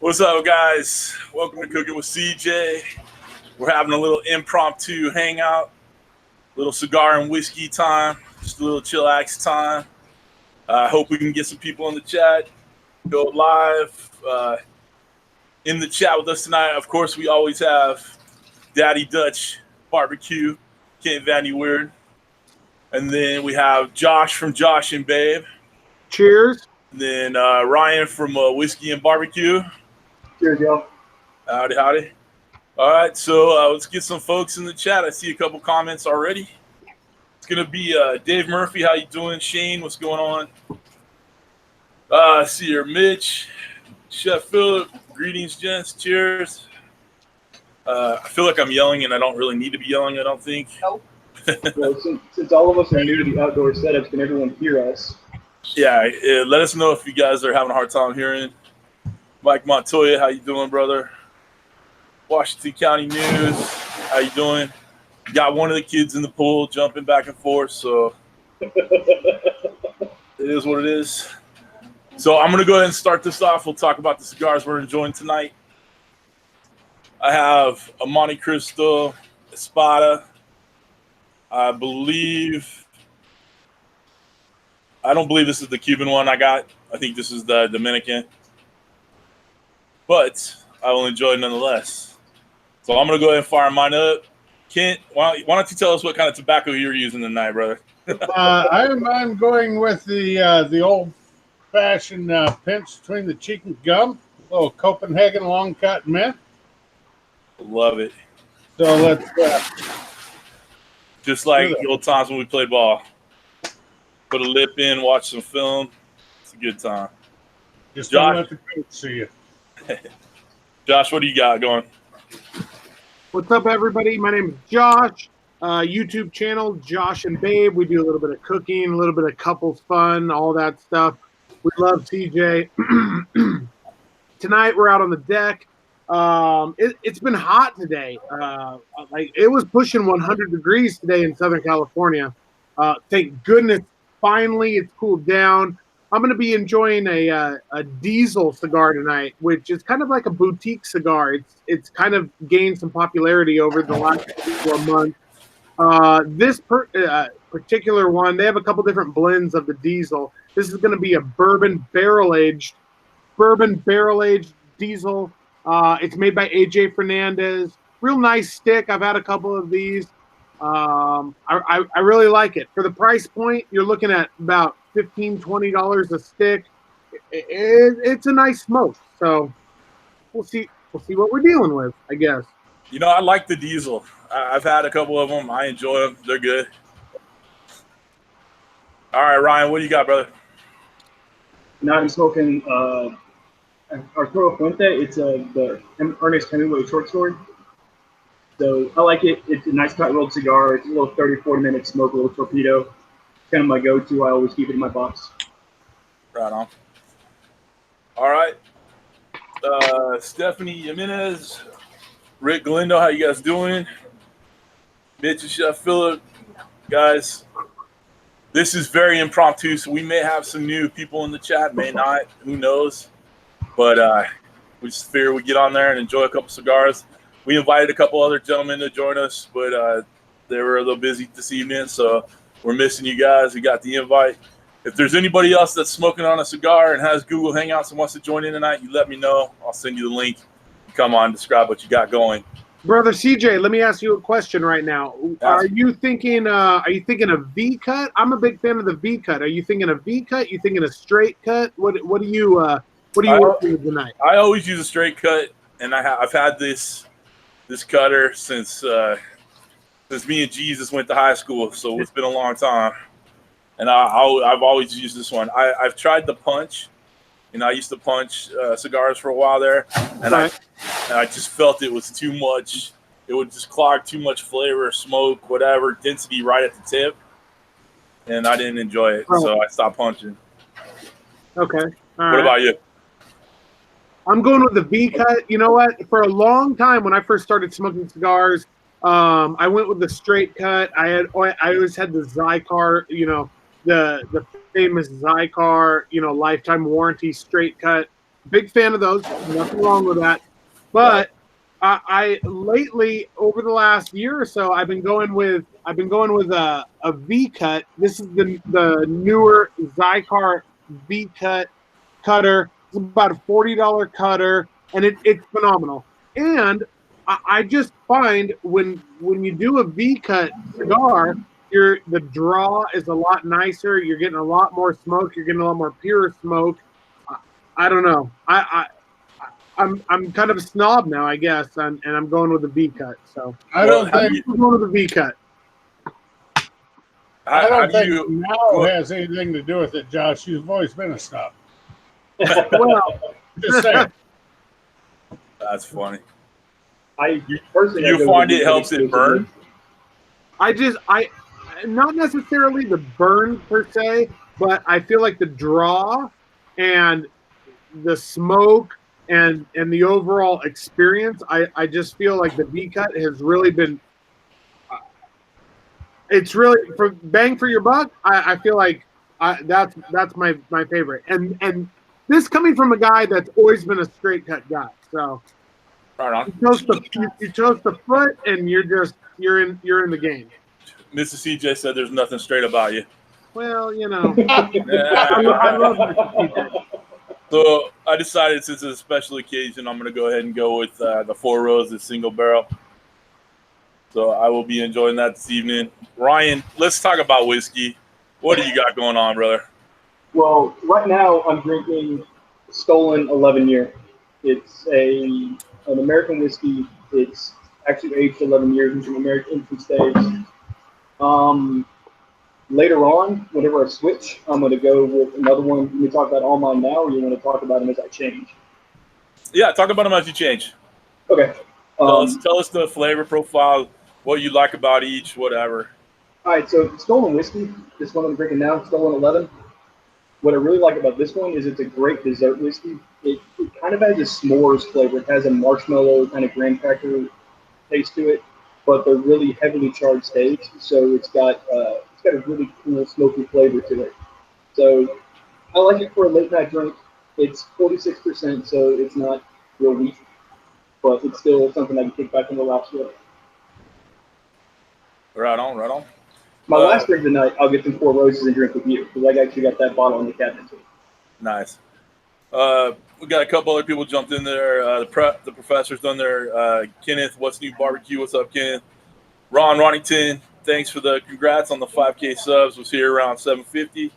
What's up, guys? Welcome to Cooking with CJ. We're having a little impromptu hangout, little cigar and whiskey time, just a little chillax time. I hope we can get some people in the chat, go live in the chat with us tonight. Of course, we always have Daddy Dutch Barbecue, Kent Vanny Weird. And then we have Josh from Josh and Babe. Cheers. And then Ryan from Whiskey and Barbecue. Cheers, y'all. Howdy, howdy. All right, so let's get some folks in the chat. I see a couple comments already. It's going to be Dave Murphy. How you doing? Shane, what's going on? I see here Mitch, Chef Philip. Greetings, gents. Cheers. I feel like I'm yelling, and I don't really need to be yelling, I don't think. Nope. Well, since all of us are new to the outdoor setups, can everyone hear us? Yeah, let us know if you guys are having a hard time hearing. Mike Montoya, how you doing, brother? Washington County News, how you doing? Got one of the kids in the pool jumping back and forth, so it is what it is. So I'm going to go ahead and start this off. We'll talk about the cigars we're enjoying tonight. I have a Monte Cristo Espada. I don't believe this is the Cuban one I got. I think this is the Dominican. But I will enjoy it nonetheless. So I'm going to go ahead and fire mine up. Kent, why don't you tell us what kind of tobacco you're using tonight, brother? I'm going with the old-fashioned pinch between the cheek and gum. A little Copenhagen long cut mint. Love it. So let's... Just like the old times when we played ball. Put a lip in, watch some film. It's a good time. Just don't let the coach see you. Josh, what do you got going? What's up, everybody? My name is Josh. YouTube channel, Josh and Babe. We do a little bit of cooking, a little bit of couples fun, all that stuff. We love CJ. Tonight, we're out on the deck. It's been hot today. It was pushing 100 degrees today in Southern California. Thank goodness, finally it's cooled down. I'm going to be enjoying a diesel cigar tonight, which is kind of like a boutique cigar. It's kind of gained some popularity over the last 4 months. This particular one, they have a couple different blends of the diesel. This is going to be a bourbon barrel aged diesel. It's made by AJ Fernandez. Real nice stick. I've had a couple of these. I really like it. For the price point, you're looking at about $15, $20 a stick. It's a nice smoke. So we'll see what we're dealing with, I guess. You know, I like the diesel. I've had a couple of them. I enjoy them. They're good. All right, Ryan, what do you got, brother? Now I'm smoking Arturo Fuente. It's the Ernest Hemingway short story. So I like it. It's a nice cut rolled cigar. It's a little 30, 40-minute smoke, a little torpedo. It's kind of my go-to. I always keep it in my box. Right on. All right. Stephanie Jimenez, Rick Galindo, how you guys doing? Mitch and Chef Philip. Guys, this is very impromptu, so we may have some new people in the chat, may not. Who knows? But we just figured we'd get on there and enjoy a couple cigars. We invited a couple other gentlemen to join us, but they were a little busy this evening, so we're missing you guys. We got the invite. If there's anybody else that's smoking on a cigar and has Google Hangouts and wants to join in tonight, you let me know. I'll send you the link. Come on, describe what you got going. Brother CJ, let me ask you a question right now. Are you thinking a V cut? I'm a big fan of the V cut. Are you thinking a V cut? You thinking a straight cut? What do you working with tonight? I always use a straight cut, and I've had this cutter since me and Jesus went to high school, so it's been a long time. And I've always used this one. I've tried the punch. You know, I used to punch cigars for a while there, and I just felt it was too much. It would just clog too much flavor, smoke, whatever, density right at the tip, and I didn't enjoy it, so I stopped punching. Okay. What about you? I'm going with the V cut. You know what? For a long time, when I first started smoking cigars, I went with the straight cut. I always had the Zycar, the famous Zycar, lifetime warranty straight cut. Big fan of those. Nothing wrong with that. But I lately, over the last year or so, I've been going with a V cut. This is the newer Zycar V cut cutter. It's about a $40 cutter, and it's phenomenal. And I just find when you do a V cut cigar, the draw is a lot nicer. You're getting a lot more smoke. You're getting a lot more pure smoke. I don't know. I'm kind of a snob now, I guess, and I'm going with a V cut. So I don't think I'm going with a V cut. I don't think now has anything to do with it, Josh. You've always been a snob. Well, Just saying. That's funny. I personally, You find it helps it burn? I not necessarily the burn per se, but I feel like the draw and the smoke and the overall experience, I just feel like the V cut has really been. It's really for bang for your buck. I feel like that's my favorite, and this coming from a guy that's always been a straight cut guy. So Right on. you chose the foot, and you're in the game. Mr. CJ said there's nothing straight about you. Well, you know, Yeah. I love Mr. CJ. So I decided since it's a special occasion, I'm going to go ahead and go with the Four Roses single barrel. So I will be enjoying that this evening. Ryan, let's talk about whiskey. What do you got going on, brother? Well, right now I'm drinking Stolen 11 Year. It's an American whiskey. It's actually aged 11 years in some American infant stage. Later on, whenever I switch, I'm going to go with another one. You talk about all mine now, or you want to talk about them as I change? Yeah, talk about them as you change. Okay. Tell us the flavor profile, what you like about each, whatever. All right, so Stolen Whiskey, this one I'm drinking now, Stolen 11. What I really like about this one is it's a great dessert whiskey. It kind of has a s'mores flavor. It has a marshmallow kind of graham cracker taste to it, but they're really heavily charged stage, so it's got a really cool smoky flavor to it. So I like it for a late night drink. It's 46%, so it's not real weak, but it's still something I can kick back and relax with. Right on, right on. My last drink tonight, I'll get some Four Roses and drink with you, because I actually got that bottle in the cabinet too. Nice. We got a couple other people jumped in there. The professor's done there. Kenneth, what's new barbecue? What's up, Kenneth? Ron Ronington, thanks for the congrats on the 5K subs. Was here around 750.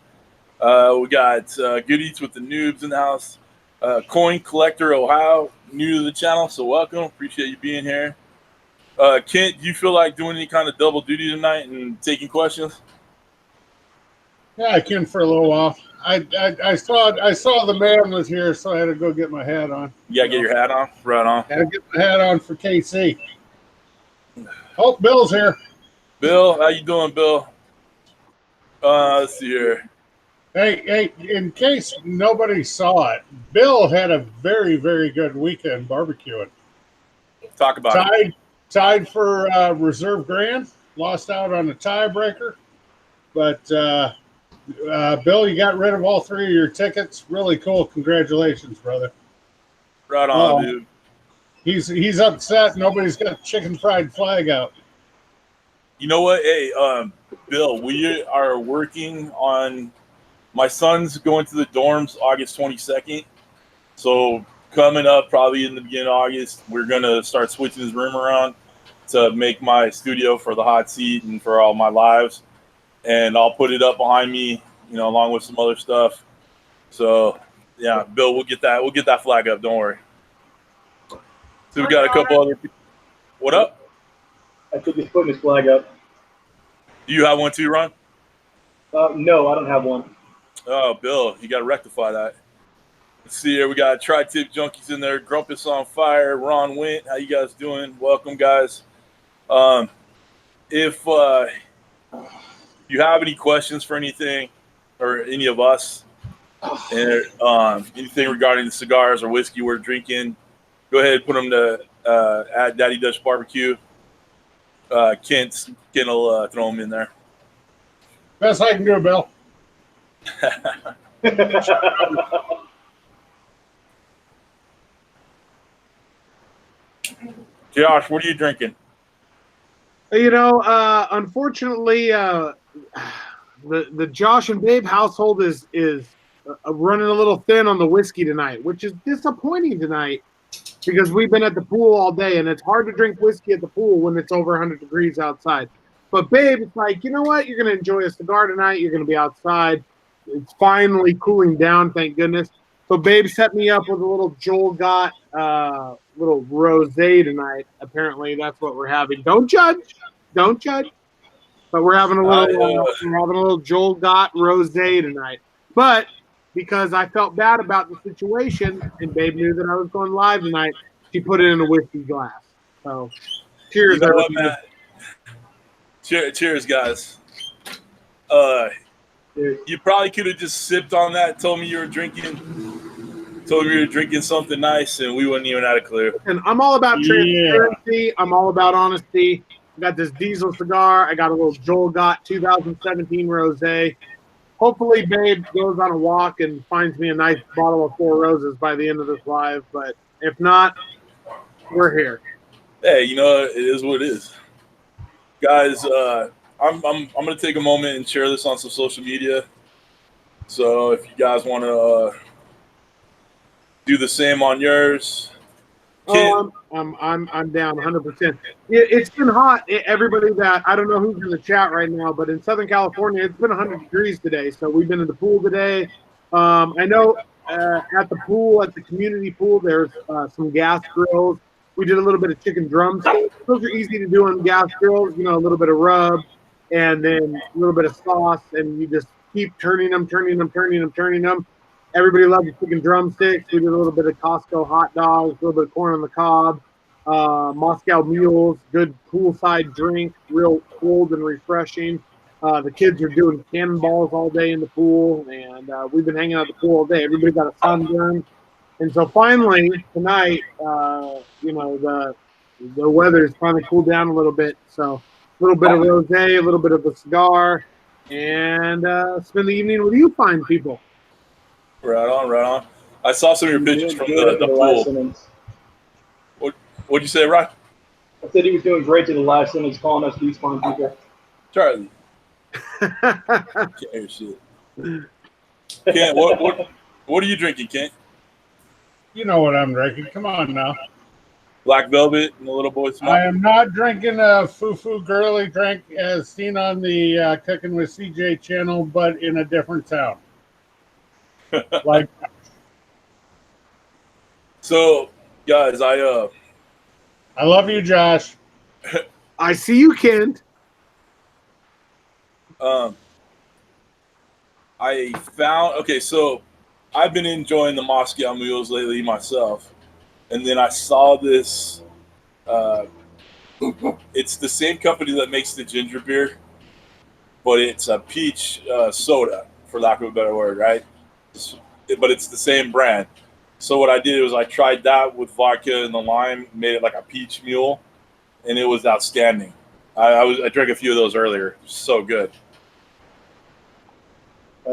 We got Good Eats with the noobs in the house. Coin Collector Ohio, new to the channel, so welcome. Appreciate you being here. Kent, do you feel like doing any kind of double duty tonight and taking questions? Yeah, I can for a little while. I saw the man was here, so I had to go get my hat on. You gotta get your hat on. Right on. Had to get my hat on for KC. Oh, Bill's here. Bill, how you doing, Bill? Let's see here. Hey, in case nobody saw it, Bill had a very, very good weekend barbecuing. Talk about it. Tied for Reserve Grand. Lost out on a tiebreaker. But, Bill, you got rid of all three of your tickets. Really cool. Congratulations, brother. Right on, dude. He's upset. Nobody's got chicken fried flag out. You know what? Hey, Bill, we are working on my son's going to the dorms August 22nd. So coming up probably in the beginning of August, we're going to start switching his room around to make my studio for the hot seat and for all my lives. And I'll put it up behind me, along with some other stuff. So, yeah, Bill, we'll get that flag up. Don't worry. So we got a couple other people. What up? I think he's putting his flag up. Do you have one too, Ron? No, I don't have one. Oh, Bill, you got to rectify that. Let's see here. We got Tri-Tip Junkies in there. Grumpus on fire. Ron Wint. How you guys doing? Welcome, guys. If you have any questions for anything or any of us, and anything regarding the cigars or whiskey we're drinking, go ahead and put them to at Daddy Dutch Barbecue. Kent will throw them in there. Best I can do, Bill. Josh, what are you drinking? You know, unfortunately, the Josh and Babe household is running a little thin on the whiskey tonight, which is disappointing tonight because we've been at the pool all day, and it's hard to drink whiskey at the pool when it's over 100 degrees outside. But Babe, it's like, you know what? You're going to enjoy a cigar tonight. You're going to be outside. It's finally cooling down, thank goodness. So Babe set me up with a little Joel Gott little rosé tonight. Apparently, that's what we're having. Don't judge. Don't judge. But we're having a little Joel Gott rosé tonight. But because I felt bad about the situation, and Babe knew that I was going live tonight, she put it in a whiskey glass. So, cheers, You know what, everybody. man? Cheers, guys. You probably could have just sipped on that, told me you were drinking something nice, and we wouldn't even have a clue. And I'm all about transparency. I'm all about honesty. I got this diesel cigar. I got a little Joel Gott 2017 rosé. Hopefully, Babe goes on a walk and finds me a nice bottle of Four Roses by the end of this live. But if not, we're here. Hey, you know, it is what it is. Guys, I'm going to take a moment and share this on some social media. So if you guys want to do the same on yours. Oh, I'm down 100%. It's been hot. Everybody that I don't know who's in the chat right now, but in Southern California, it's been 100 degrees today. So we've been in the pool today. I know at the pool, at the community pool, there's some gas grills. We did a little bit of chicken drumsticks. Those are easy to do on gas grills. You know, a little bit of rub and then a little bit of sauce, and you just keep turning them. Everybody loves the chicken drumsticks. We did a little bit of Costco hot dogs, a little bit of corn on the cob, Moscow mules, good poolside drink, real cold and refreshing. The kids are doing cannonballs all day in the pool, and we've been hanging out at the pool all day. Everybody got a sunburn. And so finally, tonight, you know, the weather's finally cooled down a little bit. So a little bit of rosé, a little bit of a cigar, and spend the evening with you fine people. Right on. I saw some of your pictures from the pool. What'd you say, Ryan? I said he was doing great to the last sentence, calling us these fine people. Charlie. Can't hear shit. Kent, what are you drinking, Kent? You know what I'm drinking. Come on now. Black Velvet and the little boy smile. I am not drinking a foo-foo girly drink as seen on the Cooking with CJ channel, but in a different town. Like, so, guys, I love you, Josh. I see you, Kent. I found so I've been enjoying the Moscow mules lately myself, and then I saw this. It's the same company that makes the ginger beer, but it's a peach soda, for lack of a better word, right? But it's the same brand. So what I did was I tried that with vodka and the lime, made it like a peach mule, and it was outstanding. I drank a few of those earlier. It was so good.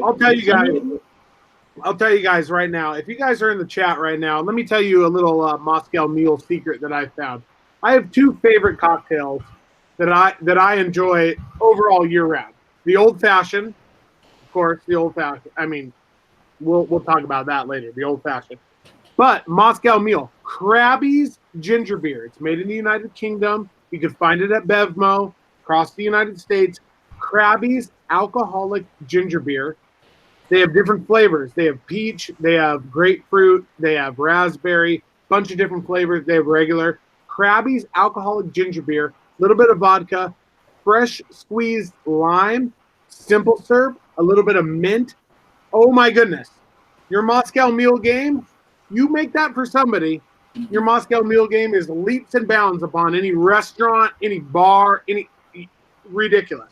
I'll tell you guys right now. If you guys are in the chat right now, let me tell you a little Moscow Mule secret that I found. I have two favorite cocktails that I enjoy overall year round. The old fashioned, of course. The old fashioned. I mean, we'll talk about that later. The old fashioned, but Moscow Mule, Krabby's ginger beer. It's made in the United Kingdom. You can find it at Bevmo across the United States. Krabby's alcoholic ginger beer. They have different flavors. They have peach, they have grapefruit, they have raspberry, bunch of different flavors. They have regular. Krabby's alcoholic ginger beer, a little bit of vodka, fresh squeezed lime, simple syrup, a little bit of mint. Oh my goodness. Your Moscow Mule game, you make that for somebody. Your Moscow Mule game is leaps and bounds upon any restaurant, any bar, any ridiculous.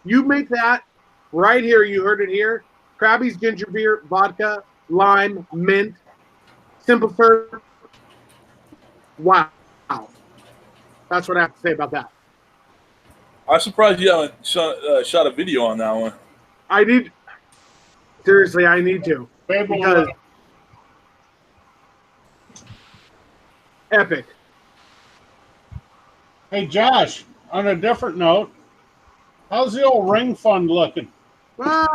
You make that right here. You heard it here. Krabby's ginger beer, vodka, lime, mint, simple syrup. Wow. That's what I have to say about that. I'm surprised you haven't shot a video on that one. Seriously, I need to. Because epic. Hey, Josh, on a different note, how's the old ring fund looking? Let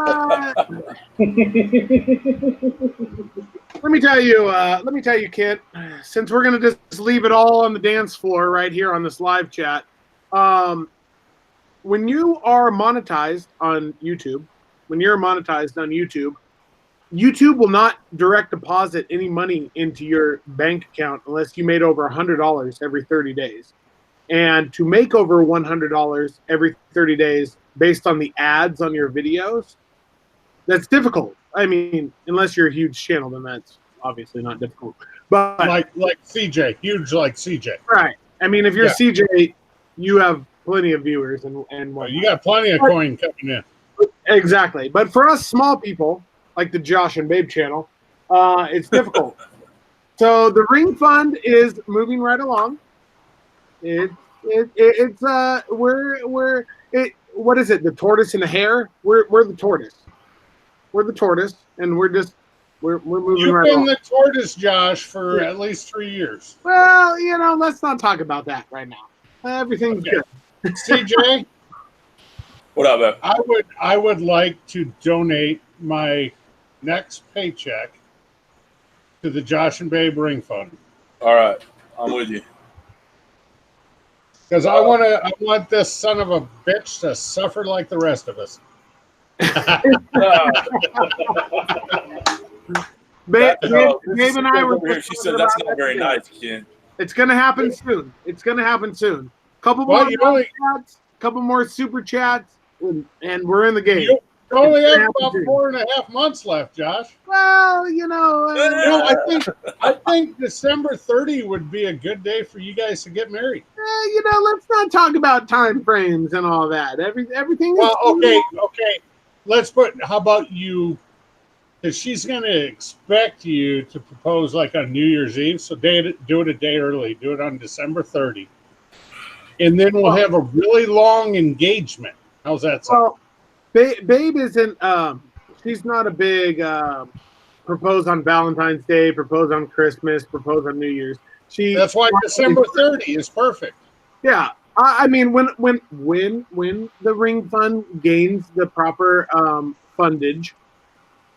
me tell you, Kit, since we're going to just leave it all on the dance floor right here on this live chat, when you are monetized on YouTube, YouTube will not direct deposit any money into your bank account unless you made over $100 every 30 days. And to make over $100 every 30 days based on the ads on your videos, that's difficult. I mean, unless you're a huge channel, then that's obviously not difficult. But like CJ, huge like CJ. Right. I mean, if you're CJ, you have plenty of viewers and whatnot. You got plenty of coin coming in. Exactly. But for us small people, like the Josh and Babe channel, it's difficult. So the ring fund is moving right along. What is it? The tortoise and the hare? We're the tortoise. We're the tortoise, and we're moving right along. You've been the tortoise, Josh, for at least 3 years. Well, let's not talk about that right now. Everything's good. CJ, What up, man? I would like to donate my next paycheck to the Josh and Babe Ring Fund. All right, I'm with you. Because I want this son of a bitch to suffer like the rest of us. Babe and I were. She said that's not very nice, Ken. It's gonna happen soon. Couple more super chats, and we're in the game. You only have about 4.5 months left, Josh. Well, I think December 30 would be a good day for you guys to get married. Let's not talk about time frames and all that. Everything. Well, okay. How about you? Because she's going to expect you to propose like on New Year's Eve. So do it a day early. Do it on December 30. And then we'll have a really long engagement. How's that sound? Well, Babe isn't. She's not a big propose on Valentine's Day, propose on Christmas, propose on New Year's. That's why December 30 is perfect. Yeah, I mean when the ring fund gains the proper fundage,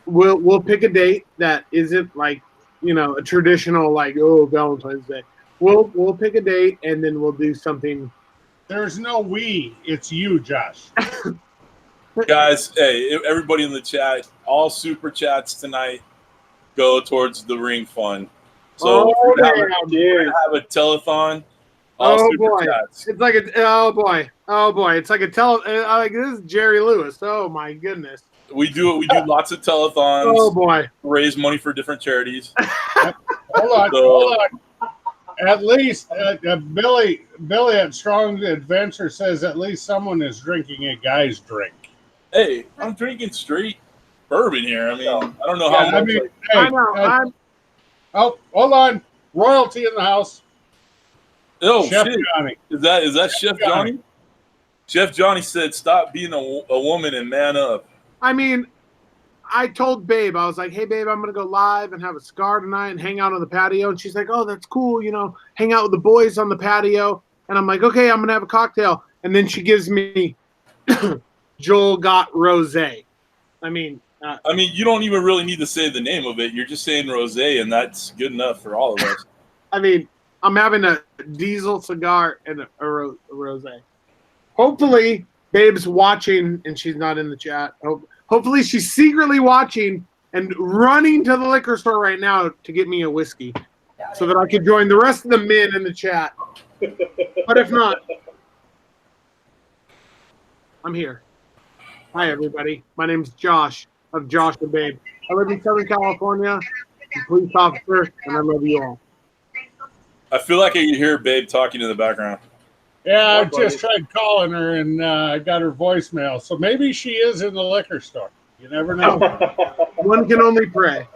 we'll pick a date that isn't like a traditional like Valentine's Day. We'll pick a date and then we'll do something. There's no we, it's you, Josh. Guys, hey, everybody in the chat, all super chats tonight go towards the ring fund. So we're gonna have a telethon. All super chats. It's like it's like a this is Jerry Lewis. Oh my goodness. We do lots of telethons. Oh boy. Raise money for different charities. Hold on. At least Billy at Strong Adventure says at least someone is drinking a guy's drink. Hey, I'm drinking straight bourbon here. I mean, I don't know how much. I know. Oh, hold on. Royalty in the house. Oh, Chef shit. Johnny. Is that Chef Johnny? Chef Johnny said, "Stop being a woman and man up." I mean, I told Babe, I was like, "Hey, Babe, I'm gonna go live and have a cigar tonight and hang out on the patio." And she's like, "Oh, that's cool. Hang out with the boys on the patio." And I'm like, "Okay, I'm gonna have a cocktail." And then she gives me Joel got rosé. I mean, you don't even really need to say the name of it. You're just saying rosé, and that's good enough for all of us. I mean, I'm having a diesel cigar and a rosé. Hopefully, Babe's watching and she's not in the chat. Hopefully, she's secretly watching and running to the liquor store right now to get me a whiskey so that I can join the rest of the men in the chat. But if not, I'm here. Hi, everybody. My name's Josh of Josh and Babe. I live in Southern California. I'm a police officer, and I love you all. I feel like I can hear Babe talking in the background. Yeah, I just tried calling her and I got her voicemail. So maybe she is in the liquor store. You never know. One can only pray.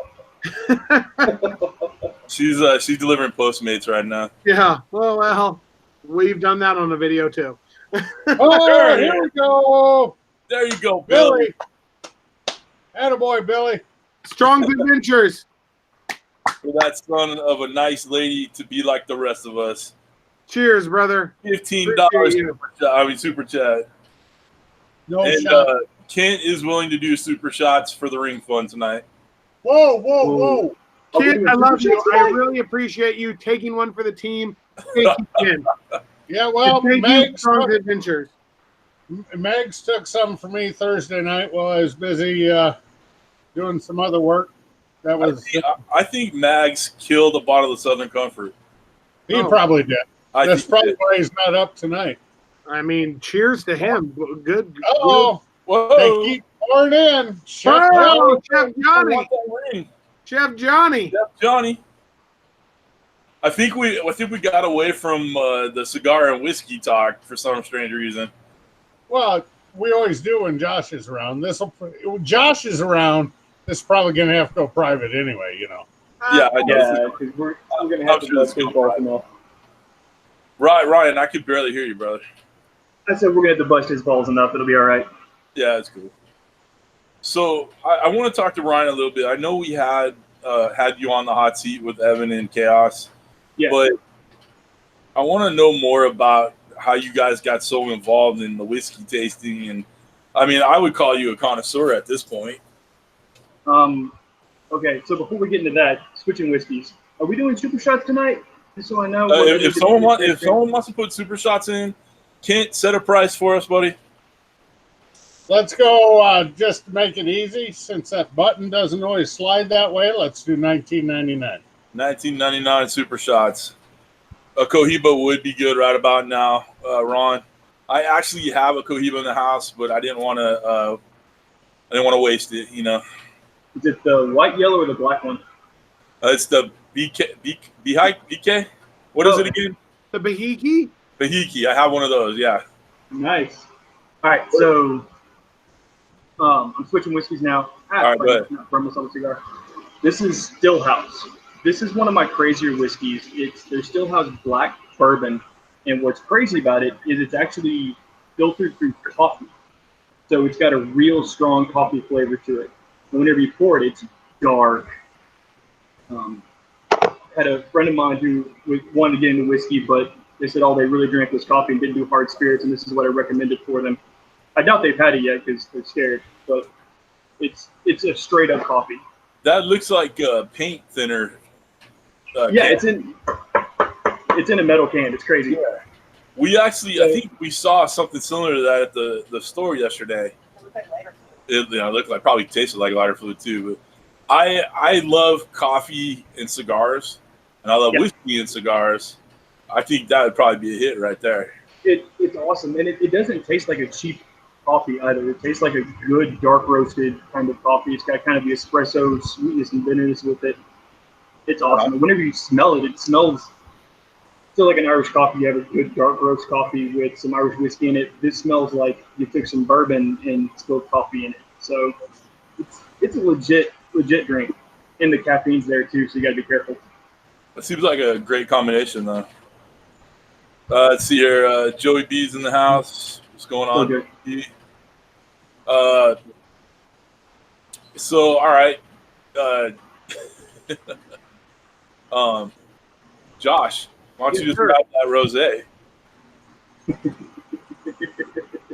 She's delivering Postmates right now. Yeah. Well, we've done that on the video too. Oh, here we go. There you go, Billy. Attaboy, Billy. Strong Adventures. For that son of a nice lady to be like the rest of us. Cheers, brother. $15 super chat. No And shot. Kent is willing to do super shots for the ring fund tonight. Whoa. Kent, I love you. I really appreciate you taking one for the team. Thank you, Kent. Yeah, well, Megs Adventures. Megs took some for me Thursday night while I was busy doing some other work. That was. I think Mags killed a bottle of Southern Comfort. He probably did. That's probably why he's not up tonight. I mean, cheers to him. Good. Oh, whoa! They keep pouring in. Chef Johnny. Chef Johnny. I think we got away from the cigar and whiskey talk for some strange reason. Well, we always do when Josh is around. When Josh is around, this is probably going to have to go private anyway, you know. Yeah, I guess. Yeah, because we're going to have to bust his balls enough. Right, Ryan, I could barely hear you, brother. I said we're going to have to bust his balls enough. It'll be all right. Yeah, that's cool. So I want to talk to Ryan a little bit. I know we had you on the hot seat with Evan and Chaos, but I want to know more about how you guys got so involved in the whiskey tasting. And I mean, I would call you a connoisseur at this point. Okay, so before we get into that, switching whiskeys, are we doing super shots tonight? Just so I know. If someone wants to put super shots in, Kent, set a price for us, buddy. Let's go. Just to make it easy, since that button doesn't always slide that way, let's do $19.99. $19.99 super shots. A Cohiba would be good right about now, Ron. I actually have a Cohiba in the house, but I didn't want to. I didn't want to waste it, you know. Is it the white, yellow, or the black one? It's the BK. What is it again? The Bahiki? Bahiki. I have one of those. Yeah. Nice. All right, so I'm switching whiskeys now. All right, go ahead. Burn myself a cigar. This is Stillhouse. This is one of my crazier whiskeys. It's their Stillhouse Black Bourbon, and what's crazy about it is it's actually filtered through coffee, so it's got a real strong coffee flavor to it. And whenever you pour it, it's dark. Had a friend of mine who wanted to get into whiskey, but they said all they really drank was coffee and didn't do hard spirits, and this is what I recommended for them. I doubt they've had it yet because they're scared, but it's a straight up coffee. That looks like paint thinner. Yeah, can. it's in a metal can. It's crazy. Yeah. We actually, I think we saw something similar to that at the store yesterday. It looked like lighter fluid. It looked like, probably tasted like lighter fluid too. But I love coffee and cigars, and I love whiskey and cigars. I think that would probably be a hit right there. It's awesome, and it doesn't taste like a cheap coffee either. It tastes like a good dark roasted kind of coffee. It's got kind of the espresso sweetness and bitterness with it. It's awesome. And whenever you smell it, it smells still like an Irish coffee. You have a good dark roast coffee with some Irish whiskey in it. This smells like you took some bourbon and spilled coffee in it. So it's a legit drink. And the caffeine's there too, so you got to be careful. It seems like a great combination, though. Let's see here. Joey B's in the house. What's going on? So, all right. Josh, why don't you just grab that rosé?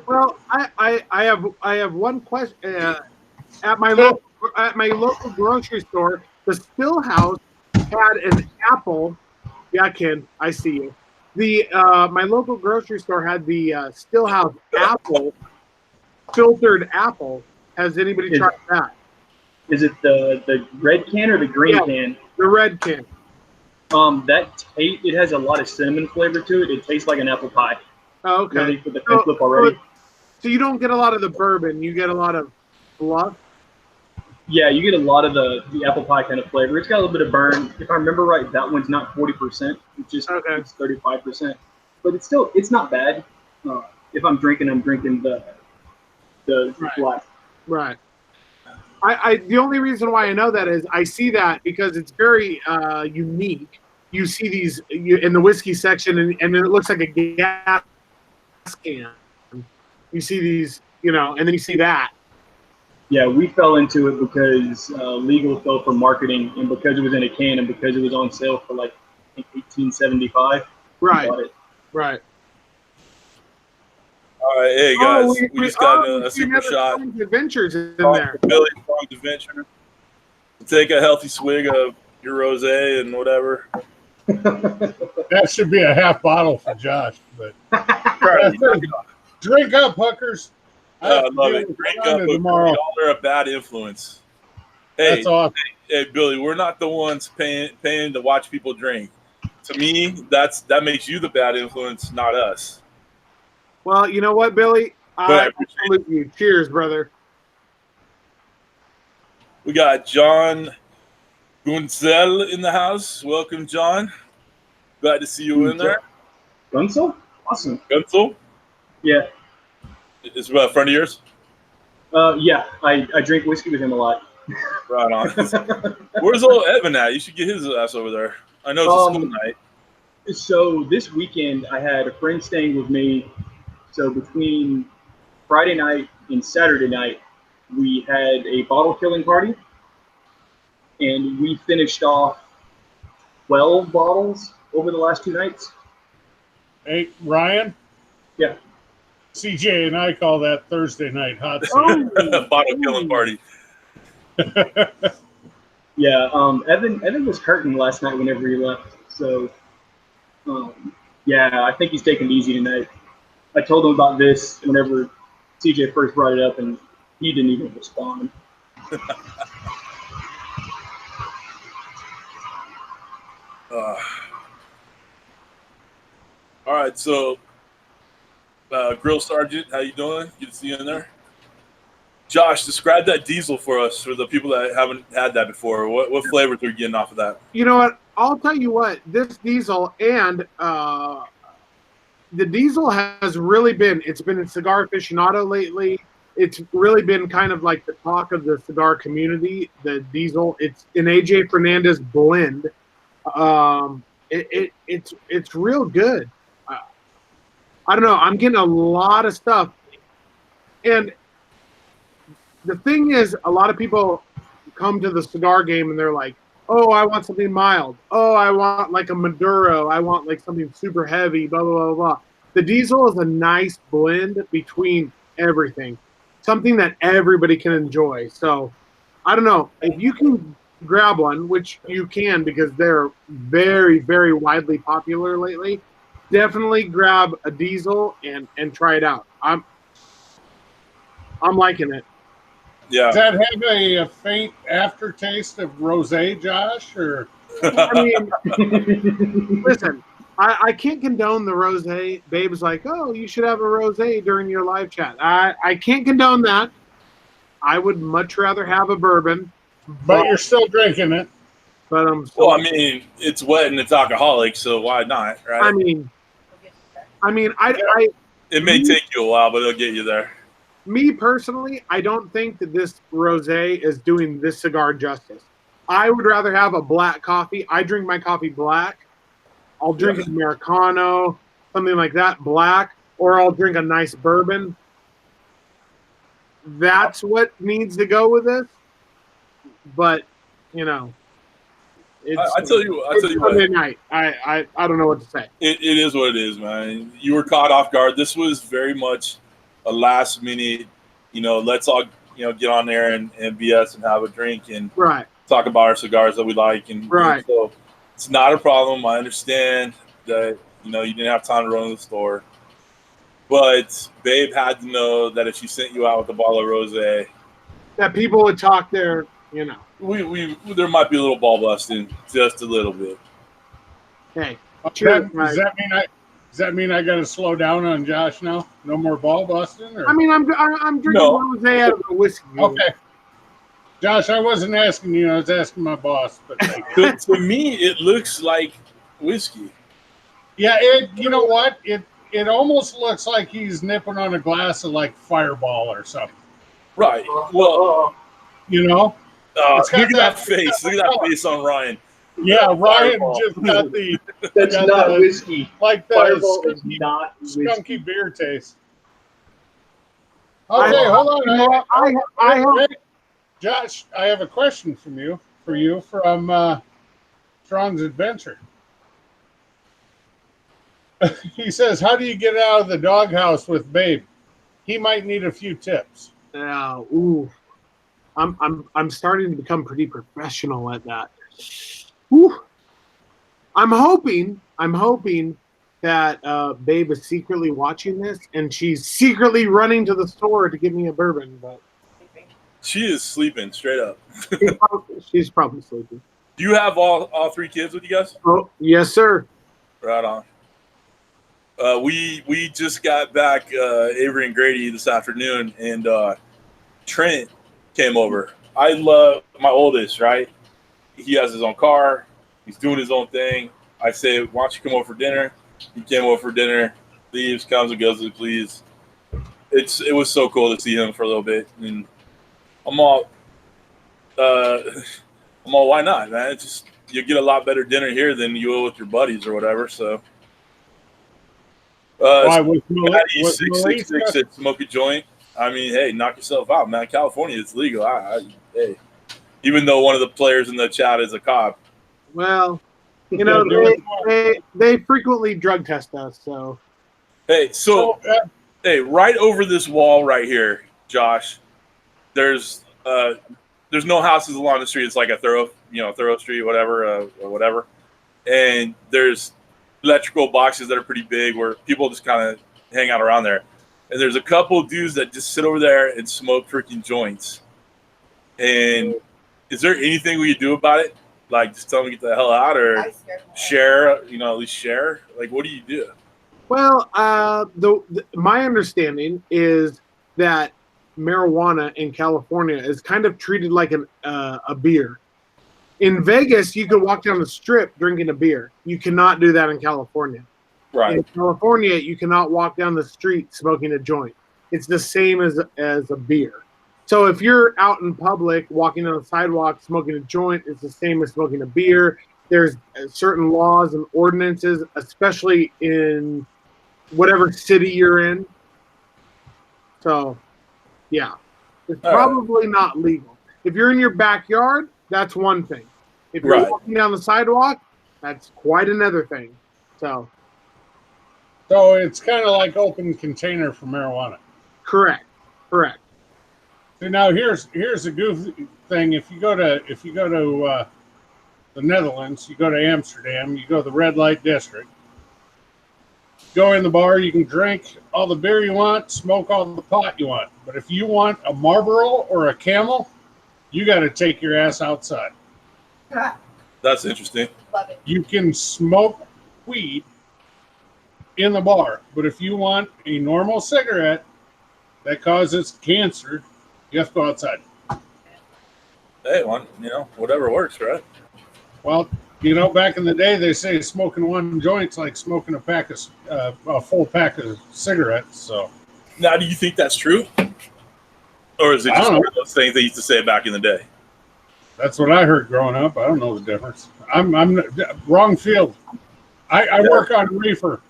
Well, I have one question. At my local grocery store, the Stillhouse had an apple. Yeah, Ken, I see you. My local grocery store had the Stillhouse apple, filtered apple. Has anybody tried that? Is it the red can or the green can? The red can. It has a lot of cinnamon flavor to it. It tastes like an apple pie. Oh, okay. Really, with the flip already. So you don't get a lot of the bourbon. You get a lot of fluff. Yeah, you get a lot of the apple pie kind of flavor. It's got a little bit of burn. If I remember right, that one's not 40%. It's 35%. But it's not bad. If I'm drinking the black. Right. The only reason why I know that is I see that because it's very unique. You see these in the whiskey section, and it looks like a gas can. You see these, and then you see that. Yeah, we fell into it because legal fell for marketing, and because it was in a can, and because it was on sale for like I think $18.75. Right. Right. All right, hey guys, we just got a see super another shot. Strong's Adventures in From there. Billy Strong's Adventure. Take a healthy swig of your rosé and whatever. That should be a half bottle for Josh. But Charlie, drink up, hookers. I have to love deal it. with Drink Rhonda up, tomorrow. y'all are a bad influence. Hey, That's awesome. hey, Billy, we're not the ones paying to watch people drink. To me, that makes you the bad influence, not us. Well, you know what, Billy? But I salute you. Cheers, brother. we got John Gunzel in the house. Welcome, John. Glad to see you in there. Gunsel? Awesome. Gunzel Yeah. is a friend of yours. Yeah. I drink whiskey with him a lot. Right on. Where's old Evan at? You should get his ass over there. I know it's a school night. So this weekend I had a friend staying with me. So between Friday night and Saturday night, we had a bottle killing party, and we finished off 12 bottles over the last 2 nights. Hey, Ryan? Yeah. CJ and I call that Thursday night hot seat. Bottle killing party. Yeah, Evan was hurting last night whenever he left. So, yeah, I think he's taking it easy tonight. I told him about this whenever CJ first brought it up, and he didn't even respond. All right, so Grill Sergeant, how you doing? Good to see you in there. Josh, describe that diesel for us, for the people that haven't had that before. What flavors are you getting off of that? You know what? I'll tell you what. This diesel and the diesel has really been. It's been in Cigar Aficionado lately. It's really been kind of like the talk of the cigar community. The diesel. It's an AJ Fernandez blend. It's real good. I don't know. I'm getting a lot of stuff, and the thing is, a lot of people come to the cigar game and they're like, "Oh, I want something mild. Oh, I want like a Maduro. I want like something super heavy." Blah blah blah blah. The diesel is a nice blend between everything, something that everybody can enjoy. So, I don't know if you can grab one, which you can because they're very very widely popular lately. Definitely grab a diesel and try it out. I'm liking it. Yeah. Does that have a faint aftertaste of rosé, Josh? Or I mean, listen, I can't condone the rosé. Babe's like, oh, you should have a rosé during your live chat. I can't condone that. I would much rather have a bourbon. but you're still drinking it. But I'm still, Well, I mean, it's wet and it's alcoholic, so why not, right? I mean, It may take you a while, but it'll get you there. me personally, I don't think that this rosé is doing this cigar justice. I would rather have a black coffee. I drink my coffee black. I'll drink an Americano, something like that, black, or I'll drink a nice bourbon. That's what needs to go with this. But, you know, it's I tell you Sunday what, night. I don't know what to say. it is what it is, man. You were caught off guard. This was very much a last minute, let's all, get on there and BS and have a drink and Right. talk about our cigars that we like. And Right. so it's not a problem. I understand that, you didn't have time to run to the store. But Babe had to know that if she sent you out with a bottle of rosé, That people would talk there, there might be a little ball busting, just a little bit. Hey, cheers, Does that mean I got to slow down on Josh now? No more ball busting? Or? I mean, I'm drinking rosé out of a whiskey. Okay. Josh, I wasn't asking you. I was asking my boss. But To me, it looks like whiskey. yeah, you know what? It almost looks like he's nipping on a glass of like Fireball or something. Right. Well, Look at that face. Look at that face on Ryan. Yeah, Ryan Fireball. just got the That's not whiskey. like the Fireball is not whiskey. skunky beer taste. Okay, hold on. I have Josh, I have a question for you from Strong's Adventure. He says, "How do you get out of the doghouse with Babe? He might need a few tips." Ooh, I'm starting to become pretty professional at that. Ooh. I'm hoping that Babe is secretly watching this and she's secretly running to the store to give me a bourbon. But She is sleeping straight up. she's probably sleeping. Do you have all three kids with you guys? Oh, yes, sir. Right on. We just got back, Avery and Grady, this afternoon, and Trent came over. I love my oldest, right? He has his own car. He's doing his own thing. I say, why don't you come over for dinner? He came over for dinner, leaves, comes and goes as he please. It was so cool to see him for a little bit. And I'm all, why not, man? It's just, you get a lot better dinner here than you will with your buddies or whatever, so. Why was 666 said smoke a joint. I mean, hey, knock yourself out, man. California, it's legal. Hey, even though one of the players in the chat is a cop. Well, you know, they frequently drug test us, so. Hey, hey, right over this wall right here, Josh, there's no houses along the street. It's like a thorough street, whatever, or whatever. And there's electrical boxes that are pretty big where people just kind of hang out around there. And there's a couple of dudes that just sit over there and smoke freaking joints. And is there anything we could do about it? Like, just tell them to get the hell out, or share, at least share? Like, what do you do? Well, my understanding is that marijuana in California is kind of treated like a beer. In Vegas, you could walk down the strip drinking a beer. You cannot do that in California. Right. In California, you cannot walk down the street smoking a joint. It's the same as a beer. So if you're out in public, walking on the sidewalk, smoking a joint, it's the same as smoking a beer. There's certain laws and ordinances, especially in whatever city you're in. So, yeah, it's probably not legal. If you're in your backyard, that's one thing. If you're walking down the sidewalk, that's quite another thing. So it's kind of like open container for marijuana. Correct. So now here's a goofy thing. If you go to the Netherlands, you go to Amsterdam, you go to the red light district. Go in the bar, you can drink all the beer you want, smoke all the pot you want. But if you want a Marlboro or a Camel, you got to take your ass outside. That's interesting. Love it. You can smoke weed in the bar, but if you want a normal cigarette that causes cancer, you have to go outside. Hey, whatever works, right? Well, back in the day, they say smoking one joint's like smoking a full pack of cigarettes. So now, do you think that's true, or is it just one of those things they used to say back in the day? That's what I heard growing up. I don't know the difference. I'm wrong field. I work on reefer,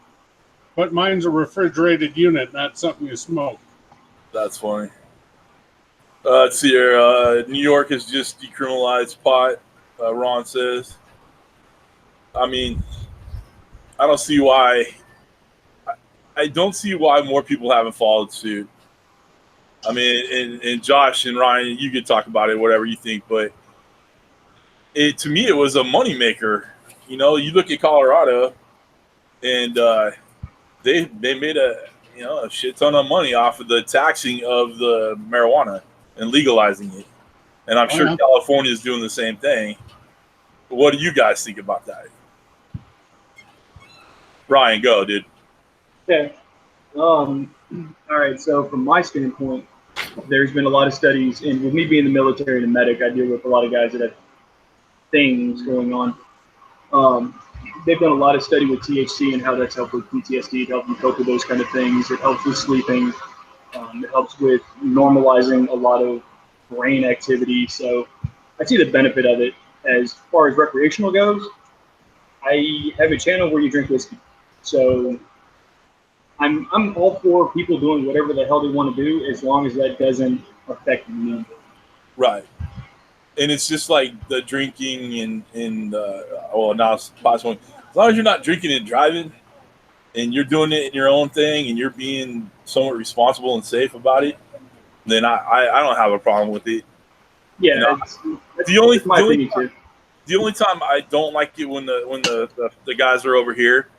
but mine's a refrigerated unit, not something you smoke. That's funny. Let's see here. New York has just decriminalized pot. Ron says. I mean, I don't see why. I don't see why more people haven't followed suit. I mean, and Josh and Ryan, you could talk about it, whatever you think, but to me, it was a moneymaker. You look at Colorado, and they made a shit ton of money off of the taxing of the marijuana and legalizing it. And I'm sure California is doing the same thing. But what do you guys think about that? Ryan, go, dude. Okay. All right. So from my standpoint, there's been a lot of studies, and with me being the military and a medic, I deal with a lot of guys that have things going on. They've done a lot of study with THC and how that's helped with PTSD. It helps you cope with those kind of things. It helps with sleeping. It helps with normalizing a lot of brain activity. So I see the benefit of it. As far as recreational goes, I have a channel where you drink whiskey. So I'm all for people doing whatever the hell they want to do, as long as that doesn't affect me. Right. And it's just like the drinking and now it's possible. As long as you're not drinking and driving, and you're doing it in your own thing, and you're being somewhat responsible and safe about it, then I don't have a problem with it. Yeah, You know, that's the only my opinion too. the only time I don't like it when the guys are over here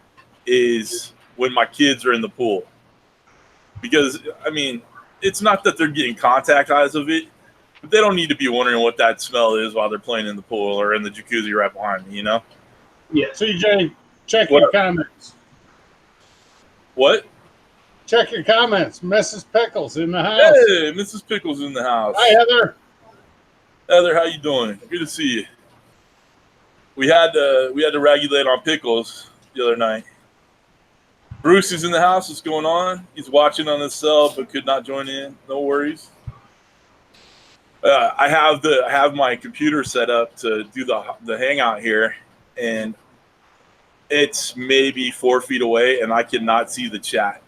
is when my kids are in the pool, because I mean, it's not that they're getting contact eyes of it, but they don't need to be wondering what that smell is while they're playing in the pool or in the jacuzzi right behind me. You know? Yeah. CJ, check What your up? comments. What? Check your comments. Mrs. Pickles in the house. Hey, Mrs. Pickles in the house. Hi, Heather. Heather, how you doing? Good to see you. We had to regulate on Pickles the other night. Bruce is in the house. What's going on? He's watching on his cell but could not join in. No worries. I have my computer set up to do the hangout here, and it's maybe 4 feet away, and I cannot see the chat.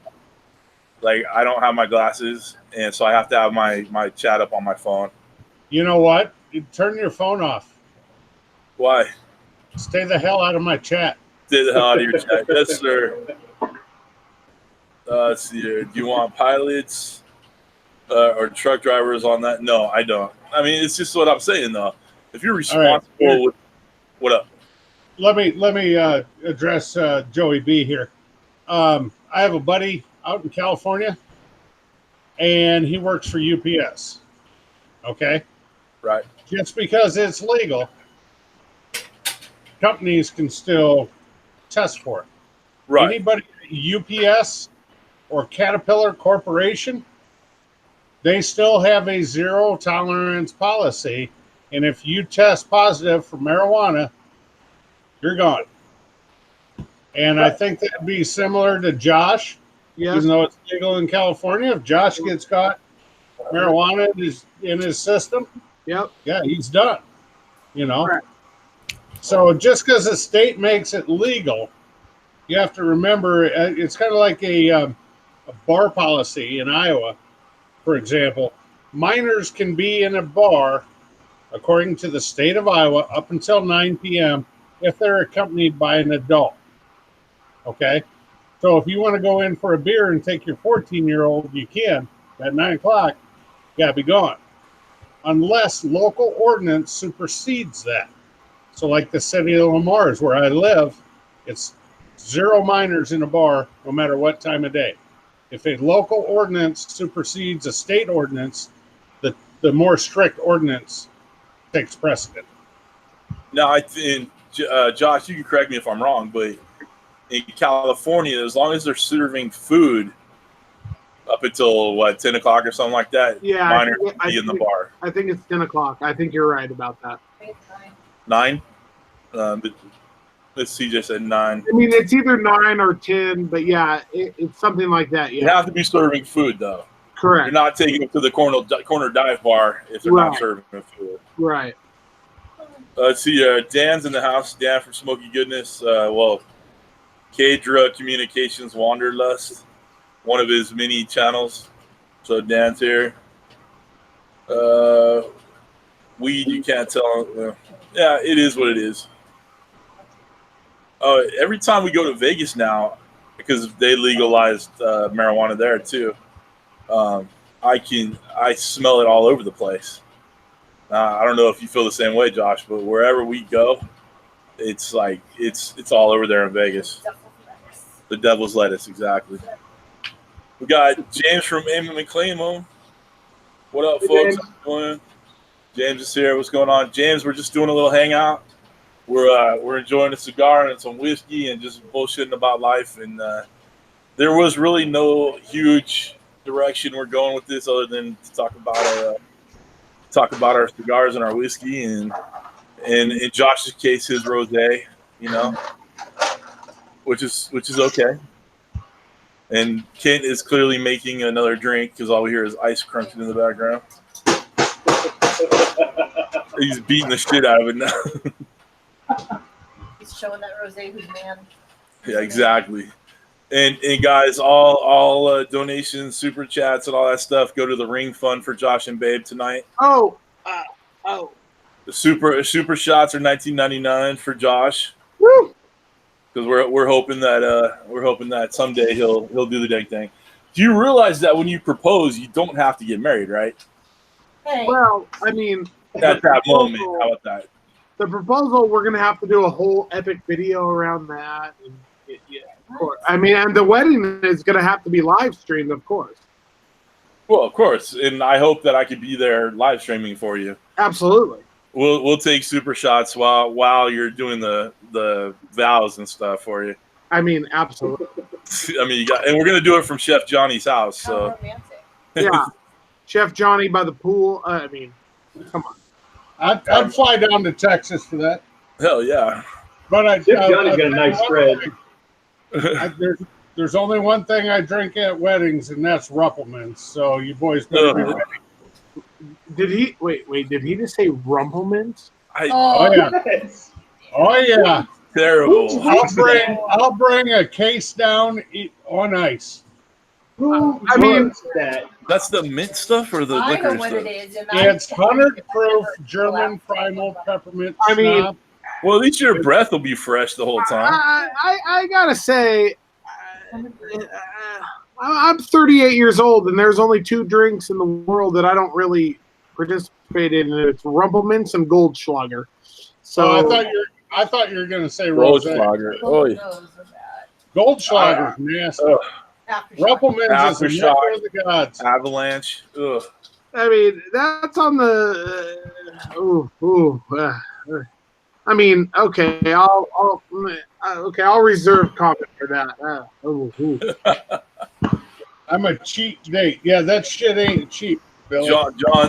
Like, I don't have my glasses, and so I have to have my chat up on my phone. You know what? You turn your phone off. Why? Stay the hell out of my chat. Stay the hell out of your chat. Yes, sir. Let's see here. Do you want pilots or truck drivers on that? No, I don't. I mean, it's just what I'm saying, though. If you're responsible with what up? Let me address Joey B here. I have a buddy out in California, and he works for UPS. Okay? Right. Just because it's legal, companies can still test for it. Right. Anybody at UPS or Caterpillar Corporation, they still have a zero tolerance policy, and if you test positive for marijuana, you're gone. And I think that'd be similar to Josh, Yes. even though it's legal in California. If Josh gets caught marijuana in his system, Yep. yeah, he's done. You know. Correct. So just because a state makes it legal, you have to remember it's kind of like a bar policy in Iowa, for example. Minors can be in a bar, according to the state of Iowa, up until 9 p.m. if they're accompanied by an adult. Okay? So if you want to go in for a beer and take your 14-year-old, you can. At 9 o'clock, you got to be gone. Unless local ordinance supersedes that. So like the city of Lamar's, where I live, it's zero minors in a bar, no matter what time of day. If a local ordinance supersedes a state ordinance, the more strict ordinance takes precedent. Now, I think, Josh, you can correct me if I'm wrong, but in California, as long as they're serving food up until, 10 o'clock or something like that, Yeah, minors can be in the bar. I think it's 10 o'clock. I think you're right about that. 9? But CJ said 9. I mean, it's either 9 or 10, but yeah, it's something like that. You Yeah, have to be serving food, though. correct. You're not taking them to the corner dive bar if they're not serving food. Right. Let's see. Dan's in the house. Dan from Smoky Goodness. Kadra Communications Wanderlust, one of his many channels. So Dan's here. Weed, you can't tell. Yeah, it is what it is. Every time we go to Vegas now, because they legalized marijuana there too, I smell it all over the place. I don't know if you feel the same way, Josh, but wherever we go, it's like it's all over there in Vegas. The devil's lettuce, exactly. We got James from Amy McLean home. What up, Hey, folks? James. How's it going? James is here. What's going on, James? We're just doing a little hangout. We're enjoying a cigar and some whiskey and just bullshitting about life. And there was really no huge direction we're going with this, other than to talk about our cigars and our whiskey, and in Josh's case, his rosé, which is okay. And Kent is clearly making another drink because all we hear is ice crunching in the background. He's beating the shit out of it now. He's showing that rosé who's man. Yeah, exactly. And guys, all donations, super chats, and all that stuff go to the Ring Fund for Josh and Babe tonight. Oh. The super shots are $19.99 for Josh. Woo. because we're hoping that someday he'll do the dang thing. Do you realize that when you propose, you don't have to get married, right? Hey, Well, I mean, At that moment, how about that? the proposal, we're gonna have to do a whole epic video around that. And yeah, of course. I mean, and the wedding is gonna have to be live streamed, of course. Well, of course, and I hope that I could be there live streaming for you. Absolutely. We'll take super shots while you're doing the vows and stuff for you. I mean, absolutely. I mean, and we're gonna do it from Chef Johnny's house. how So romantic. Yeah. Chef Johnny by the pool. I mean, come on. I'd fly down to Texas for that. hell yeah. But Chef Johnny's got a nice spread. There's only one thing I drink at weddings, and that's Ruppelmans. So you boys better be ready. Did he did he just say Rumplemans? Oh yeah. Yes. Oh yeah. Terrible. I'll bring a case down on ice. I mean, that. That's the mint stuff or the I know liquor what stuff? it is. And It's I 100 proof German primal peppermint. I mean- schnapps. Well, at least your breath will be fresh the whole time. I gotta say, I'm 38 years old, and there's only 2 drinks in the world that I don't really participate in, and it's Rumplemans and Goldschlager. So I thought you were going to say Rose rosé. lager. both Oh, of yeah. those are bad. Goldschlager's nasty. Aftershock. Ruppelmans is the Aftershock. nectar of the gods. Avalanche. Ugh. I mean, that's on the. I mean, okay, I'll reserve comment for that. I'm a cheap date. Yeah, that shit ain't cheap, Billy.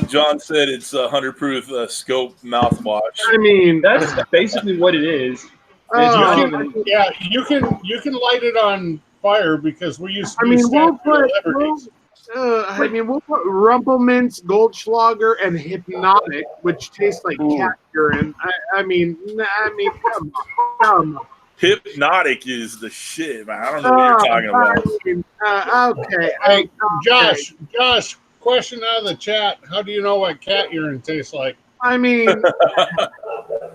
John said it's 100 proof scope mouthwash. I mean, That's basically what it is. You can light it on fire because we used to. I be mean, we'll Statue of put Liberties. Rumplemans, Goldschlager, and Hypnotic, which tastes like cat urine. I mean, come on. Hypnotic is the shit, man. I don't know what you're talking about. Okay. Hey, Josh, question out of the chat. How do you know what cat urine tastes like? I mean,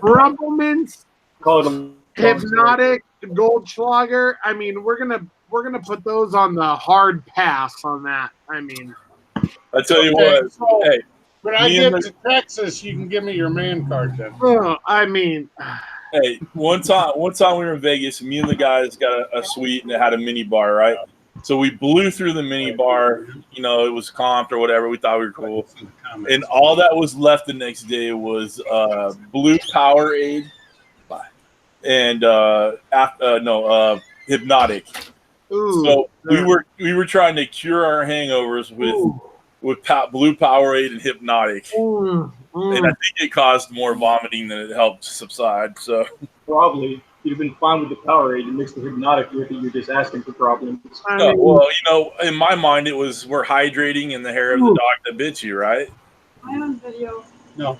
Rumplemans, Call them Hypnotic, Goldschlager. I mean, we're gonna put those on the hard pass on that. I mean, I tell you Okay, what. so Hey, when I me get and to Texas, you can give me your man card then. I mean, hey. One time we were in Vegas. Me and the guys got a suite and it had a mini bar, right? So we blew through the mini bar. You know, it was comped or whatever. We thought we were cool. And all that was left the next day was blue Powerade and Hypnotic. ooh, So we were trying to cure our hangovers with blue Powerade and Hypnotic, and I think it caused more vomiting than it helped subside. So probably. You'd have been fine with the Powerade and mix the Hypnotic with it. You're just asking for problems. well, you know, in my mind, it was we're hydrating in the hair of the dog that bit you, right? I'm on video. No.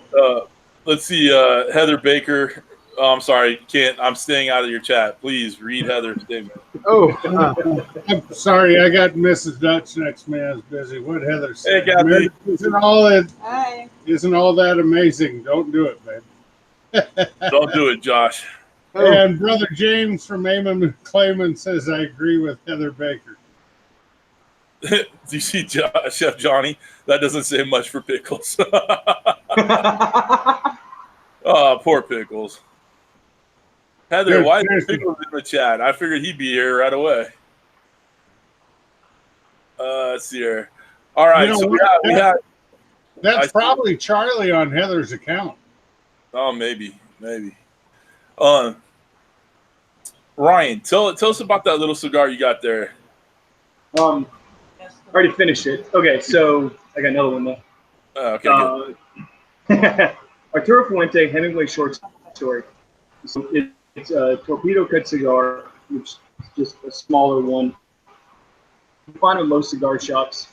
Let's see, Heather Baker. Oh, I'm sorry, Kent. I'm staying out of your chat. Please read Heather's statement. I'm sorry, I got Mrs. Dutch next. Man, I was busy. What Heather said. Hey, Gabby. Isn't all Hi. that amazing? Don't do it, man. Don't do it, Josh. And Brother James from Amon Clayman says, I agree with Heather Baker. Do you see Chef Johnny? That doesn't say much for pickles. Oh, poor pickles. Heather, Dude, why is seriously. pickles in the chat? I figured he'd be here right away. Let's see here. All right, You know so what? we had. That's probably Charlie on Heather's account. Oh, maybe. Ryan, tell us about that little cigar you got there. Already finished it. Okay, so I got another one though. Okay, good. Arturo Fuente Hemingway short story. So it's a torpedo cut cigar, which is just a smaller one. You find in most cigar shops,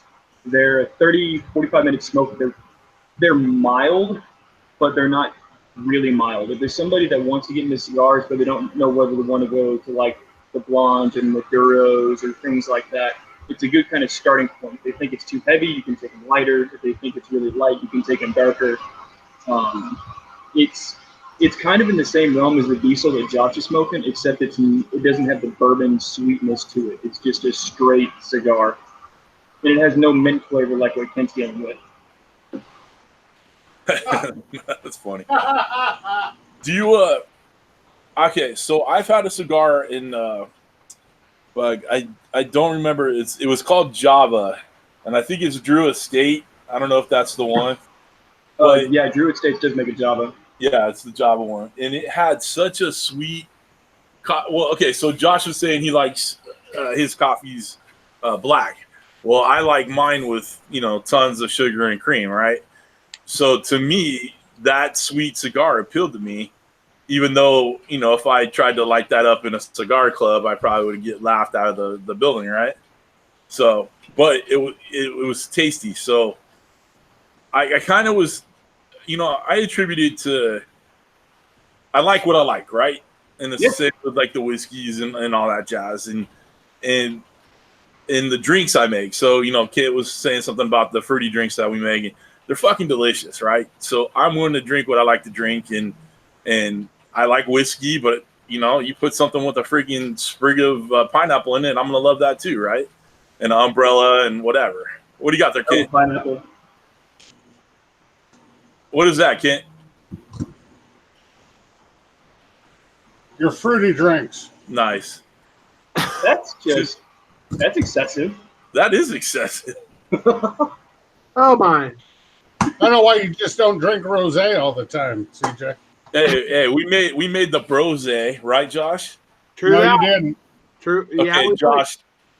they're a 30, 45 minute smoke. They're mild, but they're not really mild. If there's somebody that wants to get into cigars, but they don't know whether they want to go to like the blondes and Maduros or things like that, it's a good kind of starting point. If they think it's too heavy, you can take them lighter. If they think it's really light, you can take them darker. It's It's kind of in the same realm as the diesel that Josh is smoking, except it doesn't have the bourbon sweetness to it. It's just a straight cigar, and it has no mint flavor like what Kent's getting with. That's funny. Do you okay, so I've had a cigar in but I don't remember, it was called Java, and I think it's Drew Estate. I don't know if that's the one. But Yeah, Drew Estates does make a Java. yeah, it's the Java one. And it had such a sweet well, okay, so Josh was saying he likes his coffees black. Well, I like mine with, tons of sugar and cream, right? So to me, that sweet cigar appealed to me, even though, if I tried to light that up in a cigar club, I probably would get laughed out of the building, right? So, but it was tasty. So I kind of was, I attributed to, I like what I like, right? And the same with like the whiskeys and all that jazz and the drinks I make. So, Kit was saying something about the fruity drinks that we make. And they're fucking delicious, right? So I'm willing to drink what I like to drink, and I like whiskey, but you put something with a freaking sprig of pineapple in it, I'm gonna love that too, right? And an umbrella and whatever. What do you got there, Kent? Pineapple. What is that, Kent? Your fruity drinks. Nice. That's excessive. That is excessive. Oh my! I don't know why you just don't drink rosé all the time, CJ. Hey, we made the brose, right, Josh? True No, that. you didn't. True. Okay, Yeah,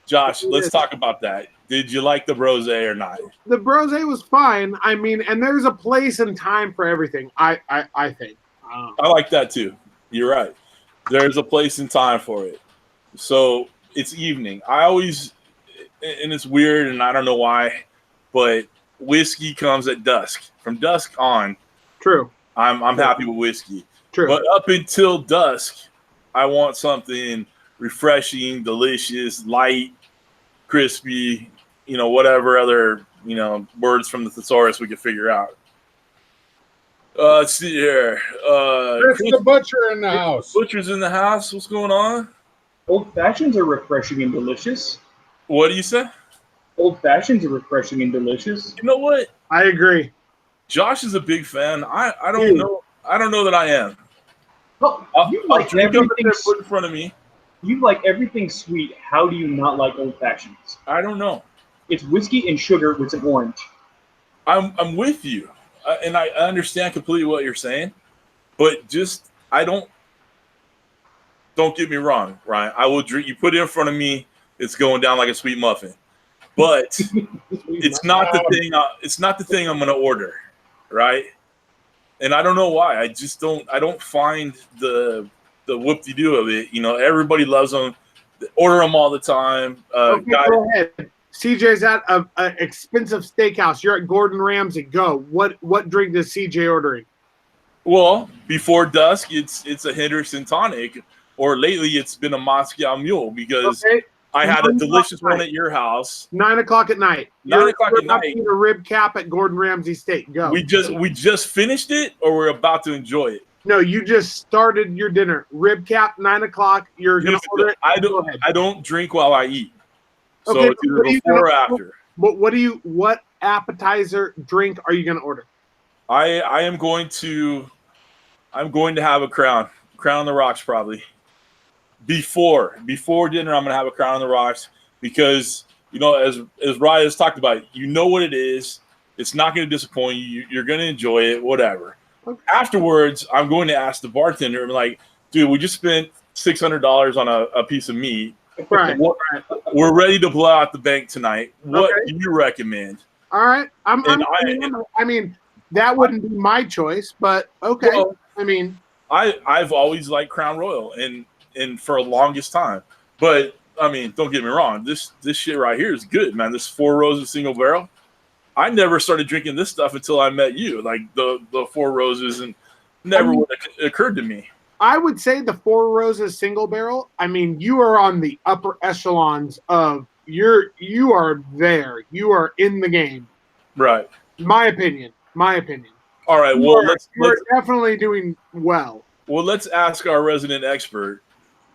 Josh, let's talk about that. Did you like the brose or not? the brose was fine. I mean, and there's a place and time for everything. I think. I like that too. You're right. There's a place and time for it. So it's evening. I always, and it's weird, and I don't know why, but whiskey comes at dusk. From dusk on, True. I'm happy with whiskey. True. But up until dusk, I want something refreshing, delicious, light, crispy, whatever other, words from the thesaurus we could figure out. Let's see here. Chris the Butcher in the house. Butcher's in the house. What's going on? Old fashions are refreshing and delicious. What do you say? Old fashions are refreshing and delicious. You know what? I agree. Josh is a big fan. I don't know. I don't know that I am. Oh, you I'll like drink up everything. there, put in front of me. You like everything sweet. How do you not like old fashions? I don't know. It's whiskey and sugar with some orange. I'm with you, and I understand completely what you're saying, but just I don't get me wrong, Ryan. I will drink. You put it in front of me, it's going down like a sweet muffin, but it's not the thing. It's not the thing I'm going to order, right? And I don't know why. I just don't. I don't find the whoop-de-doo of it. Everybody loves them. They order them all the time. Okay, Guys, go ahead. CJ's at an expensive steakhouse. You're at Gordon Ramsay. Go. What drink is CJ ordering? well, before dusk, it's a Henderson tonic, or lately it's been a Moscow Mule because Okay. I had a 9 delicious o'clock one at your house. 9 o'clock at night. 9 o'clock at night. A rib cap at Gordon Ramsay Steak. Go. We just finished it, or we're about to enjoy it. No, you just started your dinner. Rib cap, 9 o'clock. You're gonna order it. Go ahead. I don't drink while I eat, so Okay, it's either what are you before or gonna- after. But what appetizer drink are you gonna order? I'm going to have a crown on the rocks probably. Before dinner, I'm gonna have a crown on the rocks because as Ryan has talked about, what it is. It's not going to disappoint you. You're going to enjoy it, whatever. Okay. Afterwards, I'm going to ask the bartender, I'm like, dude, we just spent $600 on a piece of meat. Right. We're ready to blow out the bank tonight. What Okay. do you recommend? All right. I mean, that wouldn't be my choice, but okay. Well, I mean, I've always liked Crown Royal and for the longest time. But I mean, don't get me wrong. This shit right here is good, man. This Four Roses single barrel. I never started drinking this stuff until I met you. Like the Four Roses, and never would have occurred to me. I would say the Four Roses single barrel. I mean, you are on the upper echelons of you are there. You are in the game. Right. My opinion. All right. Well, let's definitely doing well. Well, let's ask our resident expert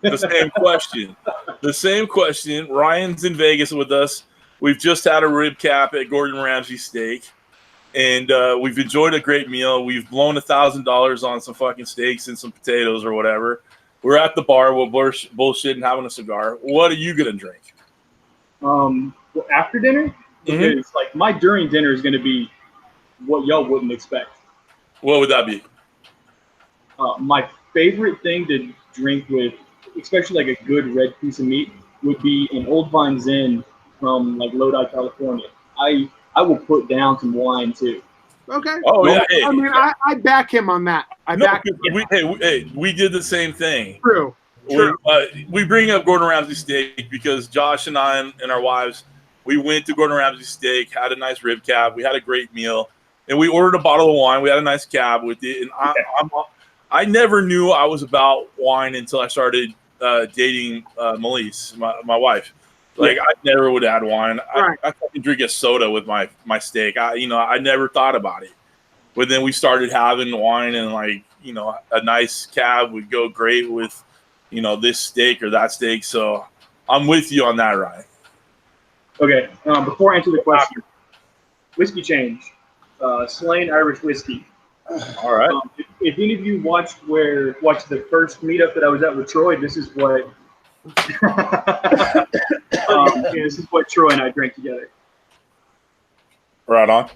the same question. The same question. Ryan's in Vegas with us. We've just had a rib cap at Gordon Ramsay Steak, and we've enjoyed a great meal. We've blown $1,000 on some fucking steaks and some potatoes or whatever. We're at the bar. We're bullshitting, having a cigar. What are you gonna drink? Well, after dinner, because like my during dinner is going to be what y'all wouldn't expect. What would that be? My favorite thing to drink with, especially like a good red piece of meat, would be an Old Vine Zen from like Lodi, California. I will put down some wine too. Okay. Oh yeah. Hey, I mean, I back him on that. We did the same thing. True. We bring up Gordon Ramsay Steak because Josh and I and our wives, we went to Gordon Ramsay Steak, had a nice rib cab, we had a great meal, and we ordered a bottle of wine. We had a nice cab with it, and I never knew I was about wine until I started dating Melise, my wife. Like I never would have had wine. Right. I can drink a soda with my steak. I never thought about it, but then we started having wine, and a nice cab would go great with this steak or that steak. So I'm with you on that, Ryan. Okay. Before I answer the question, whiskey change, Slain Irish whiskey. All right. If any of you watched the first meetup that I was at with Troy, this is what this is what Troy and I drank together. Right on.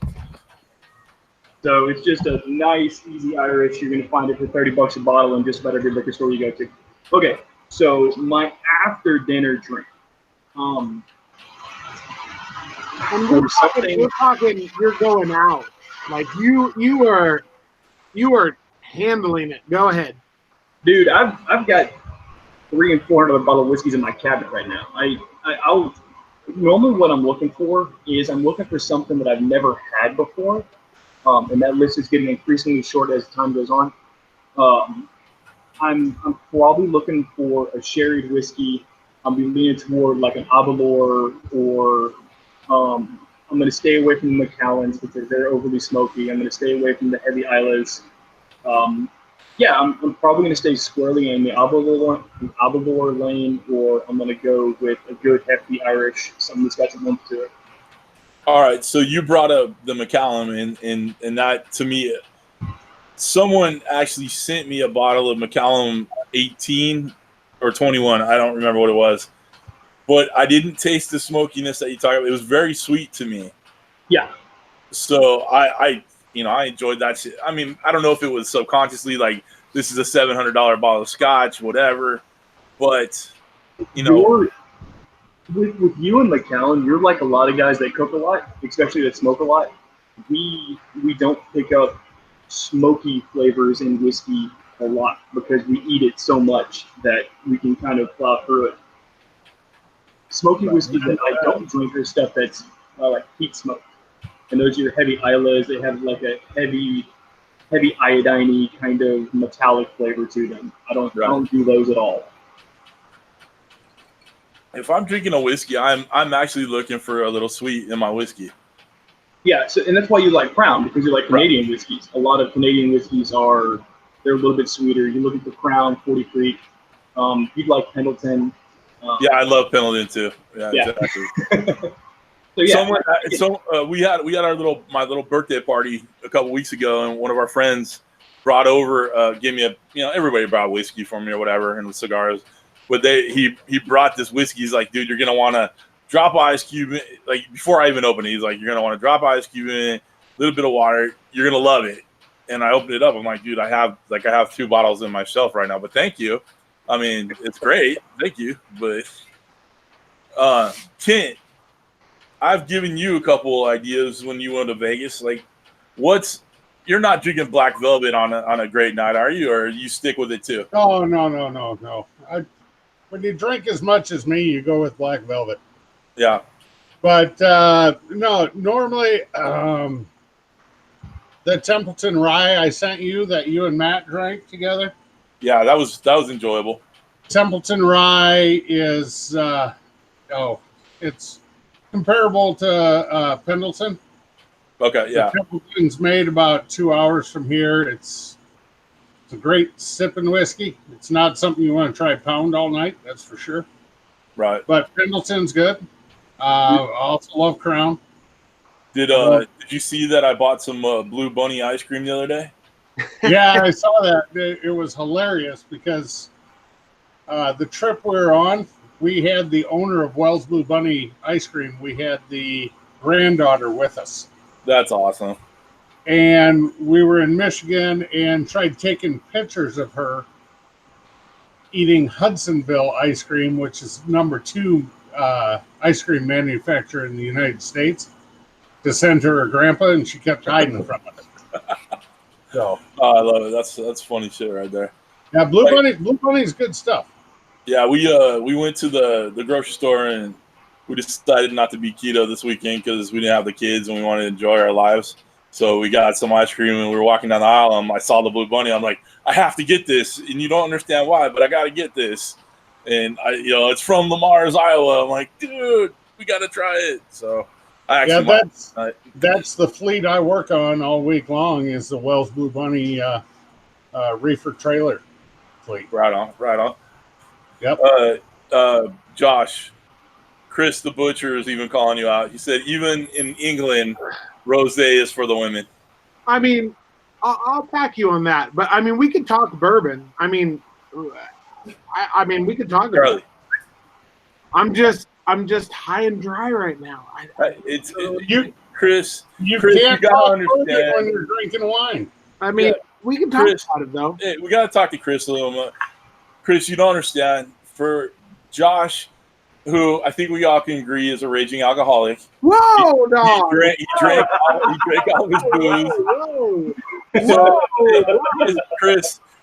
So it's just a nice, easy Irish. You're going to find it for $30 a bottle in just about every liquor store you go to. Okay, so my after dinner drink. And we're talking. You're going out. Like you are handling it. Go ahead, dude. I've got 300 and 400 bottle of whiskeys in my cabinet right now. I'll normally what I'm looking for is I'm looking for something that I've never had before, and that list is getting increasingly short as time goes on. I'm probably looking for a sherried whiskey. I'll be leaning toward like an Avalor, or I'm going to stay away from the Macallans because they're overly smoky. I'm going to stay away from the heavy Islas. I'm probably going to stay squarely in the Avalor lane, or I'm going to go with a good hefty Irish, something that's got some oomph to it. All right, so you brought up the Macallan, and that to me, someone actually sent me a bottle of Macallan 18 or 21. I don't remember what it was, but I didn't taste the smokiness that you talked about. It was very sweet to me. Yeah. So I enjoyed that shit. I mean, I don't know if it was subconsciously like this is a $700 bottle of scotch, whatever, but with you and Macallan, you're like a lot of guys that cook a lot, especially that smoke a lot. We don't pick up smoky flavors in whiskey a lot because we eat it so much that we can kind of plow through it. Smoky whiskey that I don't drink are stuff that's like peat smoke, and those are your heavy Islas. They have like a heavy iodine-y kind of metallic flavor to them. I don't do those at all. If I'm drinking a whiskey, I'm actually looking for a little sweet in my whiskey. Yeah, so and that's why you like Crown, because you like Canadian whiskeys. A lot of Canadian whiskeys they're a little bit sweeter. You're looking for Crown, 40 Creek. You'd like Pendleton. Yeah, I love Pendleton too. Yeah. Exactly. So yeah, we had my little birthday party a couple weeks ago, and one of our friends brought over, gave me everybody brought whiskey for me or whatever, and with cigars. But he brought this whiskey. He's like, dude, you're gonna want to drop ice cube in, like before I even open it. He's like, you're gonna want to drop ice cube in it, a little bit of water. You're gonna love it. And I opened it up. I'm like, dude, I have 2 bottles in my shelf right now. But thank you. I mean, it's great. Thank you. But Kent, I've given you a couple ideas when you went to Vegas. Like, you're not drinking Black Velvet on a great night, are you? Or you stick with it too? Oh, no. When you drink as much as me, you go with Black Velvet. Yeah. But no, normally the Templeton Rye I sent you that you and Matt drank together. Yeah, that was enjoyable. Templeton Rye is it's comparable to Pendleton. Okay, yeah. Templeton's made about 2 hours from here. It's a great sipping whiskey. It's not something you want to try pound all night, that's for sure. Right. But Pendleton's good. I also love Crown. Did you see that I bought some Blue Bunny ice cream the other day? Yeah, I saw that. It was hilarious because the trip we were on, we had the owner of Wells Blue Bunny ice cream. We had the granddaughter with us. That's awesome. And we were in Michigan and tried taking pictures of her eating Hudsonville ice cream, which is number 2 ice cream manufacturer in the United States, to send to her grandpa, and she kept hiding from it. So, I love it. That's funny shit right there. yeah, Blue Bunny's good stuff. Yeah, we went to the grocery store and we decided not to be keto this weekend because we didn't have the kids and we wanted to enjoy our lives. So we got some ice cream and we were walking down the aisle and I saw the Blue Bunny. I'm like, I have to get this, and you don't understand why, but I got to get this. And it's from Lamar's, Iowa. I'm like, dude, we got to try it. So I actually that's the fleet I work on all week long is the Wells Blue Bunny reefer trailer fleet. Right on. Yep. Josh, Chris the Butcher is even calling you out. He said even in England, rosé is for the women. I mean, I'll back you on that, but I mean, we could talk bourbon. I mean, we could talk about it. I'm just high and dry right now. Chris, you Chris, can't you gotta understand when you're drinking wine. I mean, we can talk about it though. Hey, we gotta talk to Chris a little more. Chris, you don't understand. For Josh, who I think we all can agree is a raging alcoholic. Whoa, no! He drank all his booze. Whoa.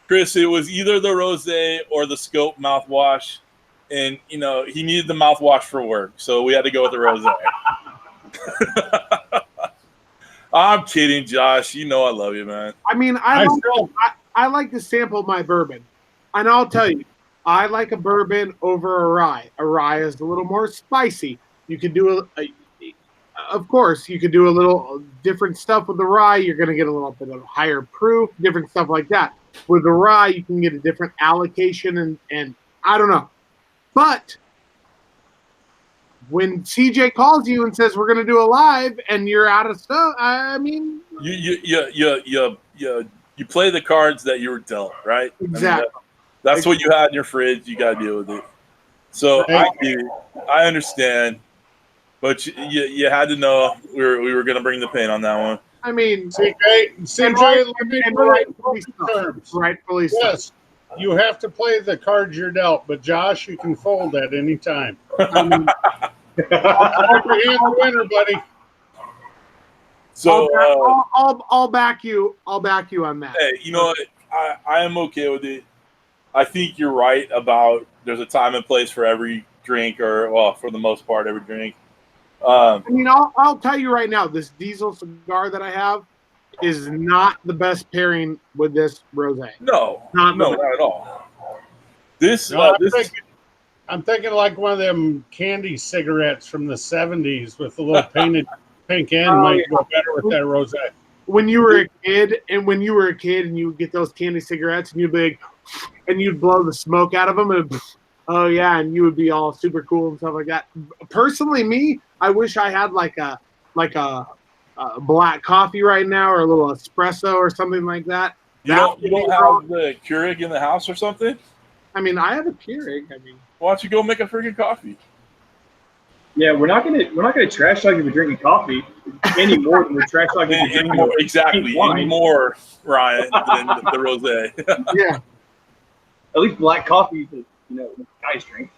Chris, it was either the rosé or the Scope mouthwash, and he needed the mouthwash for work, so we had to go with the rosé. I'm kidding, Josh. You know I love you, man. I mean, I like to sample my bourbon, and I'll tell you, I like a bourbon over a rye. A rye is a little more spicy. You could do of course, you could do a little different stuff with the rye. You're going to get a little bit of higher proof, different stuff like that. With the rye, you can get a different allocation, and I don't know. But when CJ calls you and says we're going to do a live and you're out of stuff, I mean, you play the cards that you were dealt, right? Exactly. I mean, that's what you had in your fridge. You got to deal with it. So I understand, but you had to know we were going to bring the pain on that one. I mean, CJ, rightfully so. Yes, you have to play the cards you're dealt, but Josh, you can fold at any time. I mean, the winner, buddy. So I'll back you. I'll back you on that. Hey, you know what? I am okay with it. I think you're right about there's a time and place for every drink, for the most part, every drink. I mean, I'll tell you right now, this Diesel cigar that I have is not the best pairing with this rosé. No, not at all. I'm thinking like one of them candy cigarettes from the 70s with a little painted pink end might go better with that rosé. When you were a kid, and you would get those candy cigarettes, and you'd blow the smoke out of them, and and you would be all super cool and stuff like that. Personally, me, I wish I had like a black coffee right now, or a little espresso or something like that. You don't have the Keurig in the house or something? I mean, I have a Keurig. I mean, why don't you go make a freaking coffee? Yeah, we're not gonna trash talk if you're drinking coffee any more than we're trash talking if you're drinking exactly wine. Any more, Ryan, than the rosé. Yeah. At least black coffee, guys drink.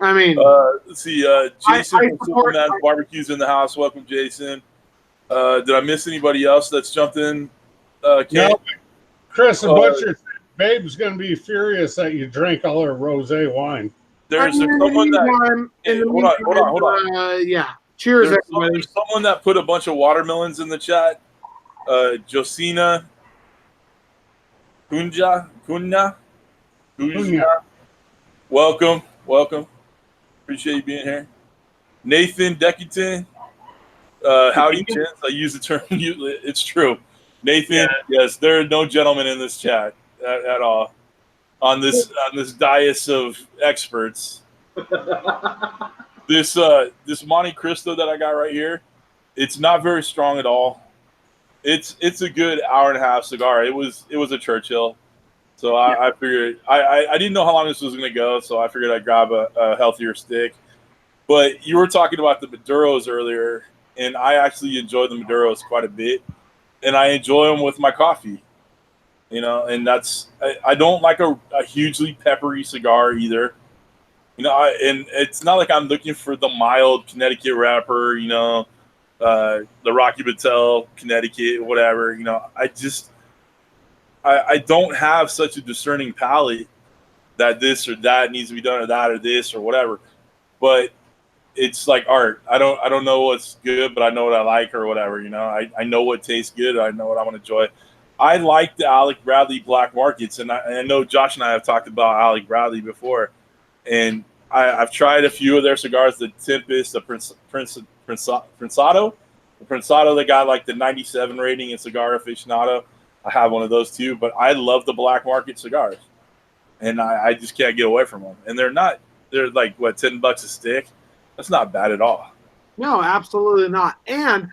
I mean, let's see. Jason from Superman's Barbecues in the house. Welcome, Jason. Did I miss anybody else that's jumped in? No, Chris the Butcher. Babe's gonna be furious that you drank all her rosé wine. There's someone that. Hold on. Yeah. Cheers, everybody. There's someone that put a bunch of watermelons in the chat. Josina Kunja. Welcome. Appreciate you being here. Nathan Deckerton. Howdy, gents. I use the term. It's true. Nathan, Yeah. yes, there are no gentlemen in this chat at all. On this dais of experts, this Monte Cristo that I got right here, it's not very strong at all. It's a good hour and a half cigar. It was a Churchill, so I figured I didn't know how long this was going to go, so I figured I'd grab a healthier stick. But you were talking about the Maduros earlier, and I actually enjoy the Maduros quite a bit, and I enjoy them with my coffee. You know, and I don't like a hugely peppery cigar either. You know, and it's not like I'm looking for the mild Connecticut wrapper, you know, the Rocky Patel Connecticut, whatever. You know, I don't have such a discerning palate that this or that needs to be done or that or this or whatever. But it's like art. I don't know what's good, but I know what I like or whatever. You know, I know what tastes good. I know what I want to enjoy. I like the Alec Bradley black markets, and I know Josh and I have talked about Alec Bradley before, and I've tried a few of their cigars, the Tempest, the Prensado. The Prensado that got like the 97 rating in Cigar Aficionado. I have one of those too, but I love the black market cigars, and I just can't get away from them. And they're like, what, $10 a stick? That's not bad at all. No, absolutely not. And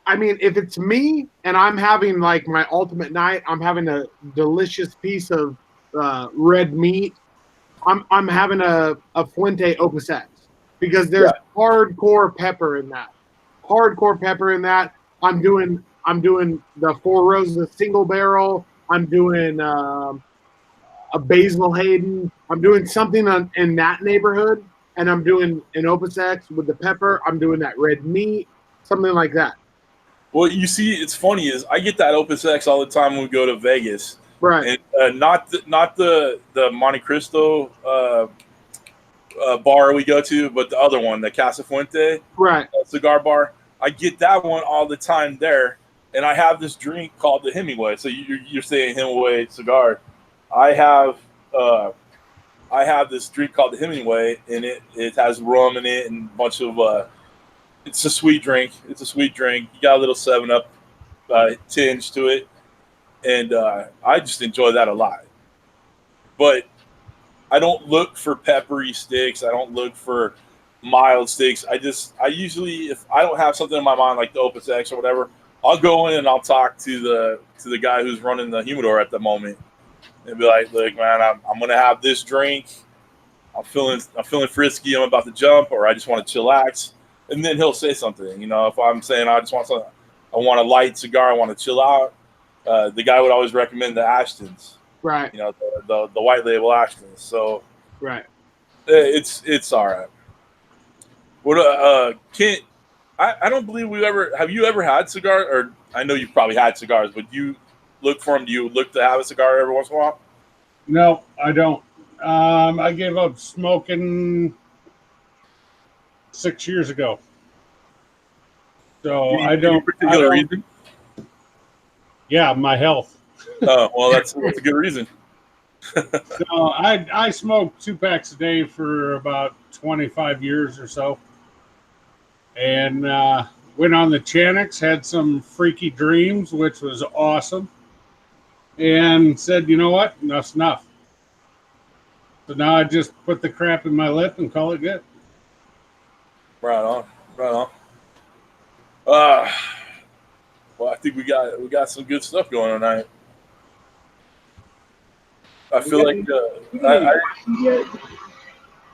I mean, if it's me and I'm having like my ultimate night, I'm having a delicious piece of red meat. I'm having a Fuente Opus X because there's hardcore pepper in that. Hardcore pepper in that. I'm doing the Four Roses single barrel. I'm doing a Basil Hayden. I'm doing something in that neighborhood, and I'm doing an Opus X with the pepper. I'm doing that red meat, something like that. Well, you see, it's funny is I get that Opus X all the time when we go to Vegas, Right? And not the Monte Cristo bar we go to, but the other one, the Casa Fuente Right. cigar bar. I get that one all the time there, and I have this drink called the Hemingway. So you're saying Hemingway cigar. I have this drink called the Hemingway, and it has rum in it and a bunch of. It's a sweet drink. It's a sweet drink. You got a little 7-Up tinge to it, and I just enjoy that a lot. But I don't look for peppery sticks. I don't look for mild sticks. I usually, if I don't have something in my mind like the Opus X or whatever, I'll go in and I'll talk to the guy who's running the humidor at the moment and be like, "Look, man, I'm gonna have this drink. I'm feeling frisky. I'm about to jump, or I just want to chillax." And then he'll say something. You know, if I'm saying I want a light cigar, I want to chill out. The guy would always recommend the Ashtons. Right. You know, the white label Ashtons. So Right. it's all right. What Kent? I don't believe have you ever had cigar? Or I know you've probably had cigars, but do you look for them? Do you look to have a cigar every once in a while? No, I don't. I gave up smoking 6 years ago. So I don't. Any particular reason? Yeah, my health. Oh, well, that's a good reason. So I smoked 2 packs a day for about 25 years or so, and went on the Channix, had some freaky dreams, which was awesome, and said, you know what, enough's enough. So now I just put the crap in my lip and call it good. Right on, right on. Well, I think we got some good stuff going on tonight. I feel like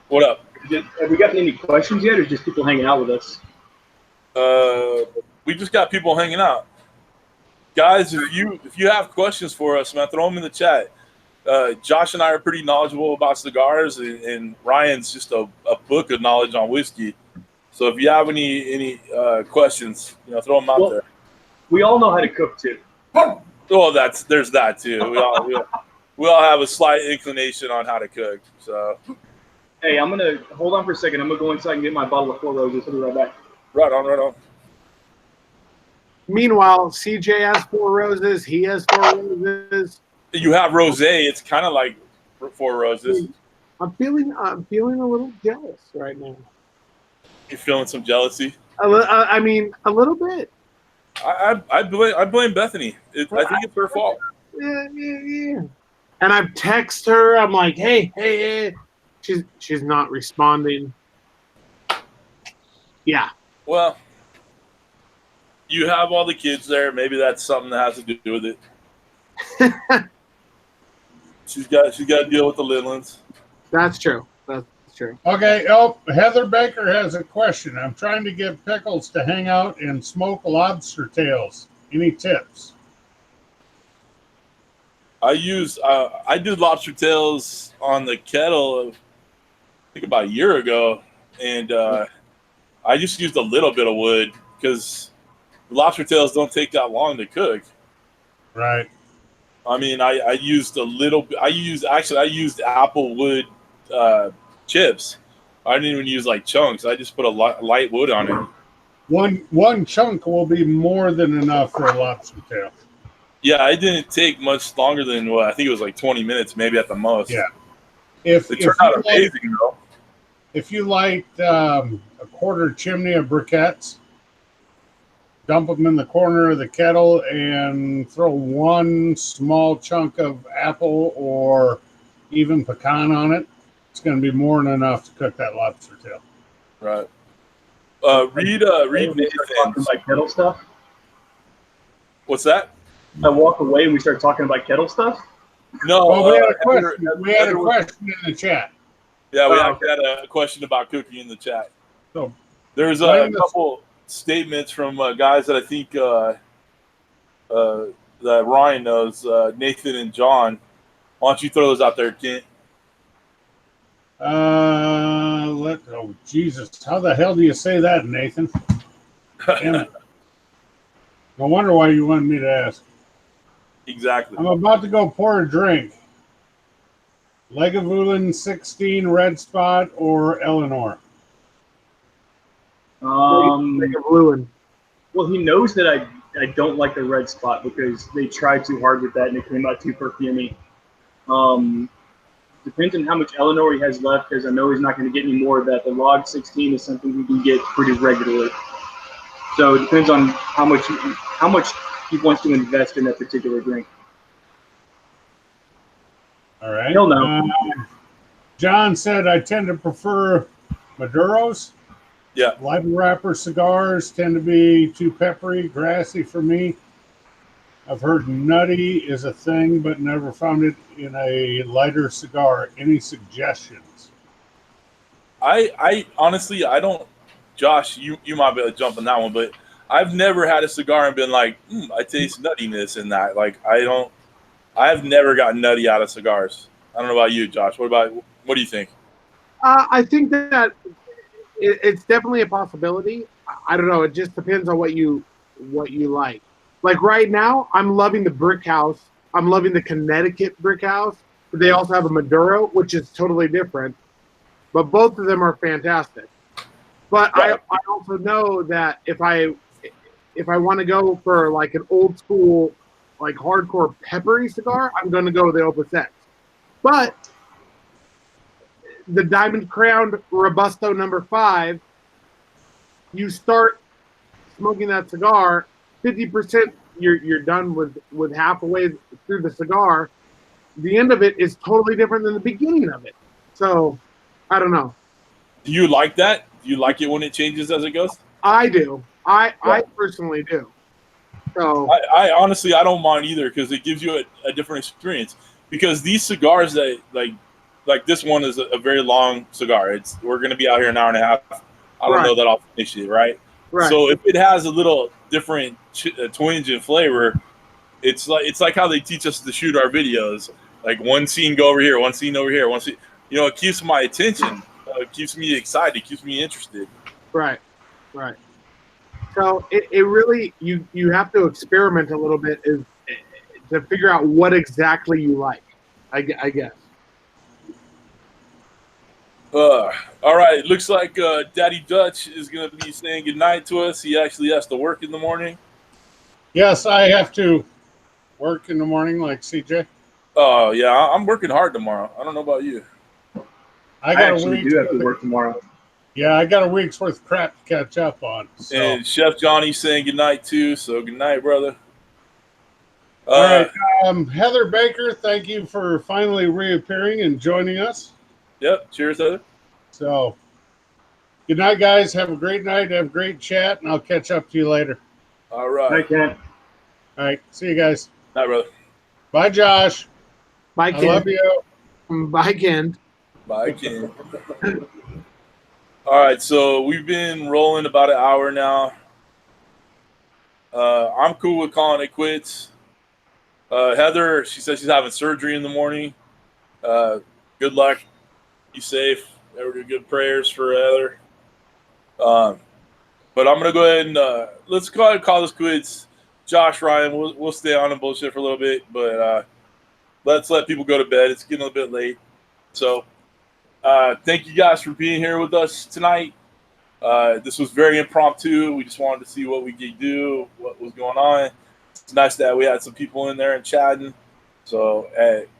what up? Have we gotten any questions yet, or just people hanging out with us? We just got people hanging out, guys. If you have questions for us, man, throw them in the chat. Josh and I are pretty knowledgeable about cigars, and Ryan's just a book of knowledge on whiskey. So if you have any questions, you know, throw them out there. We all know how to cook too. Well, there's that too. We all have a slight inclination on how to cook. So, hey, I'm gonna hold on for a second. I'm gonna go inside and get my bottle of Four Roses. I'll be right back. Right on, right on. Meanwhile, CJ has Four Roses. He has Four Roses. You have rosé. It's kind of like Four Roses. I'm feeling a little jealous right now. You're feeling some jealousy. I mean, a little bit. I blame Bethany. I think it's her fault. Yeah. And I've texted her. I'm like, hey. She's not responding. Yeah. Well, you have all the kids there. Maybe that's something that has to do with it. She's got to deal with the little ones. That's true. That's true. Okay. Heather Baker has a question. I'm trying to get Pickles to hang out and smoke lobster tails. Any tips? I did lobster tails on the kettle, I think about a year ago, and I just used a little bit of wood because lobster tails don't take that long to cook. Right. I mean, I used a little bit. I used apple wood chips. I didn't even use like chunks. I just put a light wood on it. One chunk will be more than enough for a lobster tail. Yeah, it didn't take much longer than what I think it was like 20 minutes, maybe at the most. Yeah. It turned out amazing, though. If you light a quarter chimney of briquettes, dump them in the corner of the kettle and throw one small chunk of apple or even pecan on it, it's going to be more than enough to cook that lobster tail. Right. Read Nathan's. Talking about kettle stuff. What's that? I walk away and we start talking about kettle stuff. No, Well, we had a question in the chat. Yeah, we had a question about cooking in the chat. So there's a couple statements from guys that I think that Ryan knows, Nathan and John. Why don't you throw those out there, Kent? Oh Jesus! How the hell do you say that, Nathan? Damn it! No wonder why you wanted me to ask. Exactly. I'm about to go pour a drink. Lagavulin 16 Red Spot or Eleanor? Lagavulin. Well, he knows that I don't like the Red Spot because they tried too hard with that and it came out too perfumey. Depends on how much Eleanor he has left, because I know he's not going to get any more of that. The Log 16 is something he can get pretty regularly. So it depends on how much he wants to invest in that particular drink. All right. He'll know. John said, I tend to prefer Maduros. Yeah. Light wrapper cigars tend to be too peppery, grassy for me. I've heard nutty is a thing, but never found it in a lighter cigar. Any suggestions? I honestly, I don't. Josh, you might be able to jump on that one, but I've never had a cigar and been like, I taste nuttiness in that. Like, I've never gotten nutty out of cigars. I don't know about you, Josh. What do you think? I think that it's definitely a possibility. I don't know. It just depends on what you like. Like right now, I'm loving the Brick House. I'm loving the Connecticut Brick House. But they also have a Maduro, which is totally different. But both of them are fantastic. But I also know that if I want to go for like an old school, like hardcore peppery cigar, I'm going to go with the Opus X. But the Diamond Crowned Robusto No. 5, you start smoking that cigar, 50% you're done with half a way through the cigar. The end of it is totally different than the beginning of it. So I don't know. Do you like that? Do you like it when it changes as it goes? I do. I personally do. So I honestly, I don't mind either, because it gives you a different experience. Because these cigars that like this one is a very long cigar. We're going to be out here an hour and a half. I don't know that I'll finish it, right? So if it has a little different twinge and flavor, it's like how they teach us to shoot our videos. Like one scene go over here, one scene over here, one scene. It keeps my attention. It keeps me excited. It keeps me interested. Right. So it really you have to experiment a little bit to figure out what exactly you like. I guess. All right. Looks like Daddy Dutch is going to be saying goodnight to us. He actually has to work in the morning. Yes, I have to work in the morning like CJ. Oh, yeah. I'm working hard tomorrow. I don't know about you. I actually do have to work tomorrow. Yeah, I got a week's worth of crap to catch up on. So. And Chef Johnny saying good night too. So good night, brother. All right, Heather Baker, thank you for finally reappearing and joining us. Yep. Cheers, Heather. So, good night, guys. Have a great night. Have a great chat, and I'll catch up to you later. All right. I can't. All right, see you guys. Night, brother. Bye, Josh. Bye, I Ken. love you. Bye, Ken. Bye, Ken. All right, so we've been rolling about an hour now. I'm cool with calling it quits. Heather, she says she's having surgery in the morning. Good luck. Be safe. Every good prayers for Heather. But I'm gonna go ahead and let's go ahead and call this quits. Josh, Ryan, we'll stay on and bullshit for a little bit, but let's let people go to bed. It's getting a little bit late. So thank you guys for being here with us tonight. This was very impromptu. We just wanted to see what we could do, what was going on. It's nice that we had some people in there and chatting. So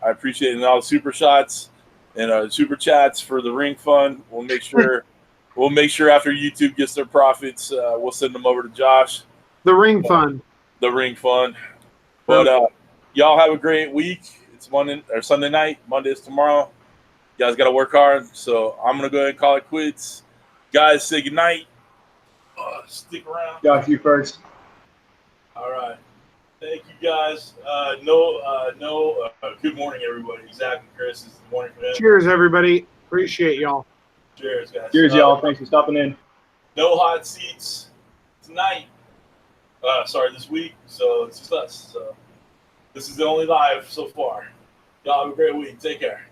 I appreciate it. And all the super shots and super chats for the ring fund. We'll make sure after YouTube gets their profits, we'll send them over to Josh. The ring fund. The ring fund. But y'all have a great week. It's Monday or Sunday night. Monday is tomorrow. You guys got to work hard. So I'm going to go ahead and call it quits. Guys, say goodnight. Stick around. Josh, you first. All right. Thank you, guys. Good morning, everybody. Exactly, Chris. It's the morning for them. Cheers, everybody. Appreciate y'all. Cheers, guys. Cheers, y'all. Thanks for stopping in. No hot seats tonight. This week. So it's just us. So this is the only live so far. Y'all have a great week. Take care.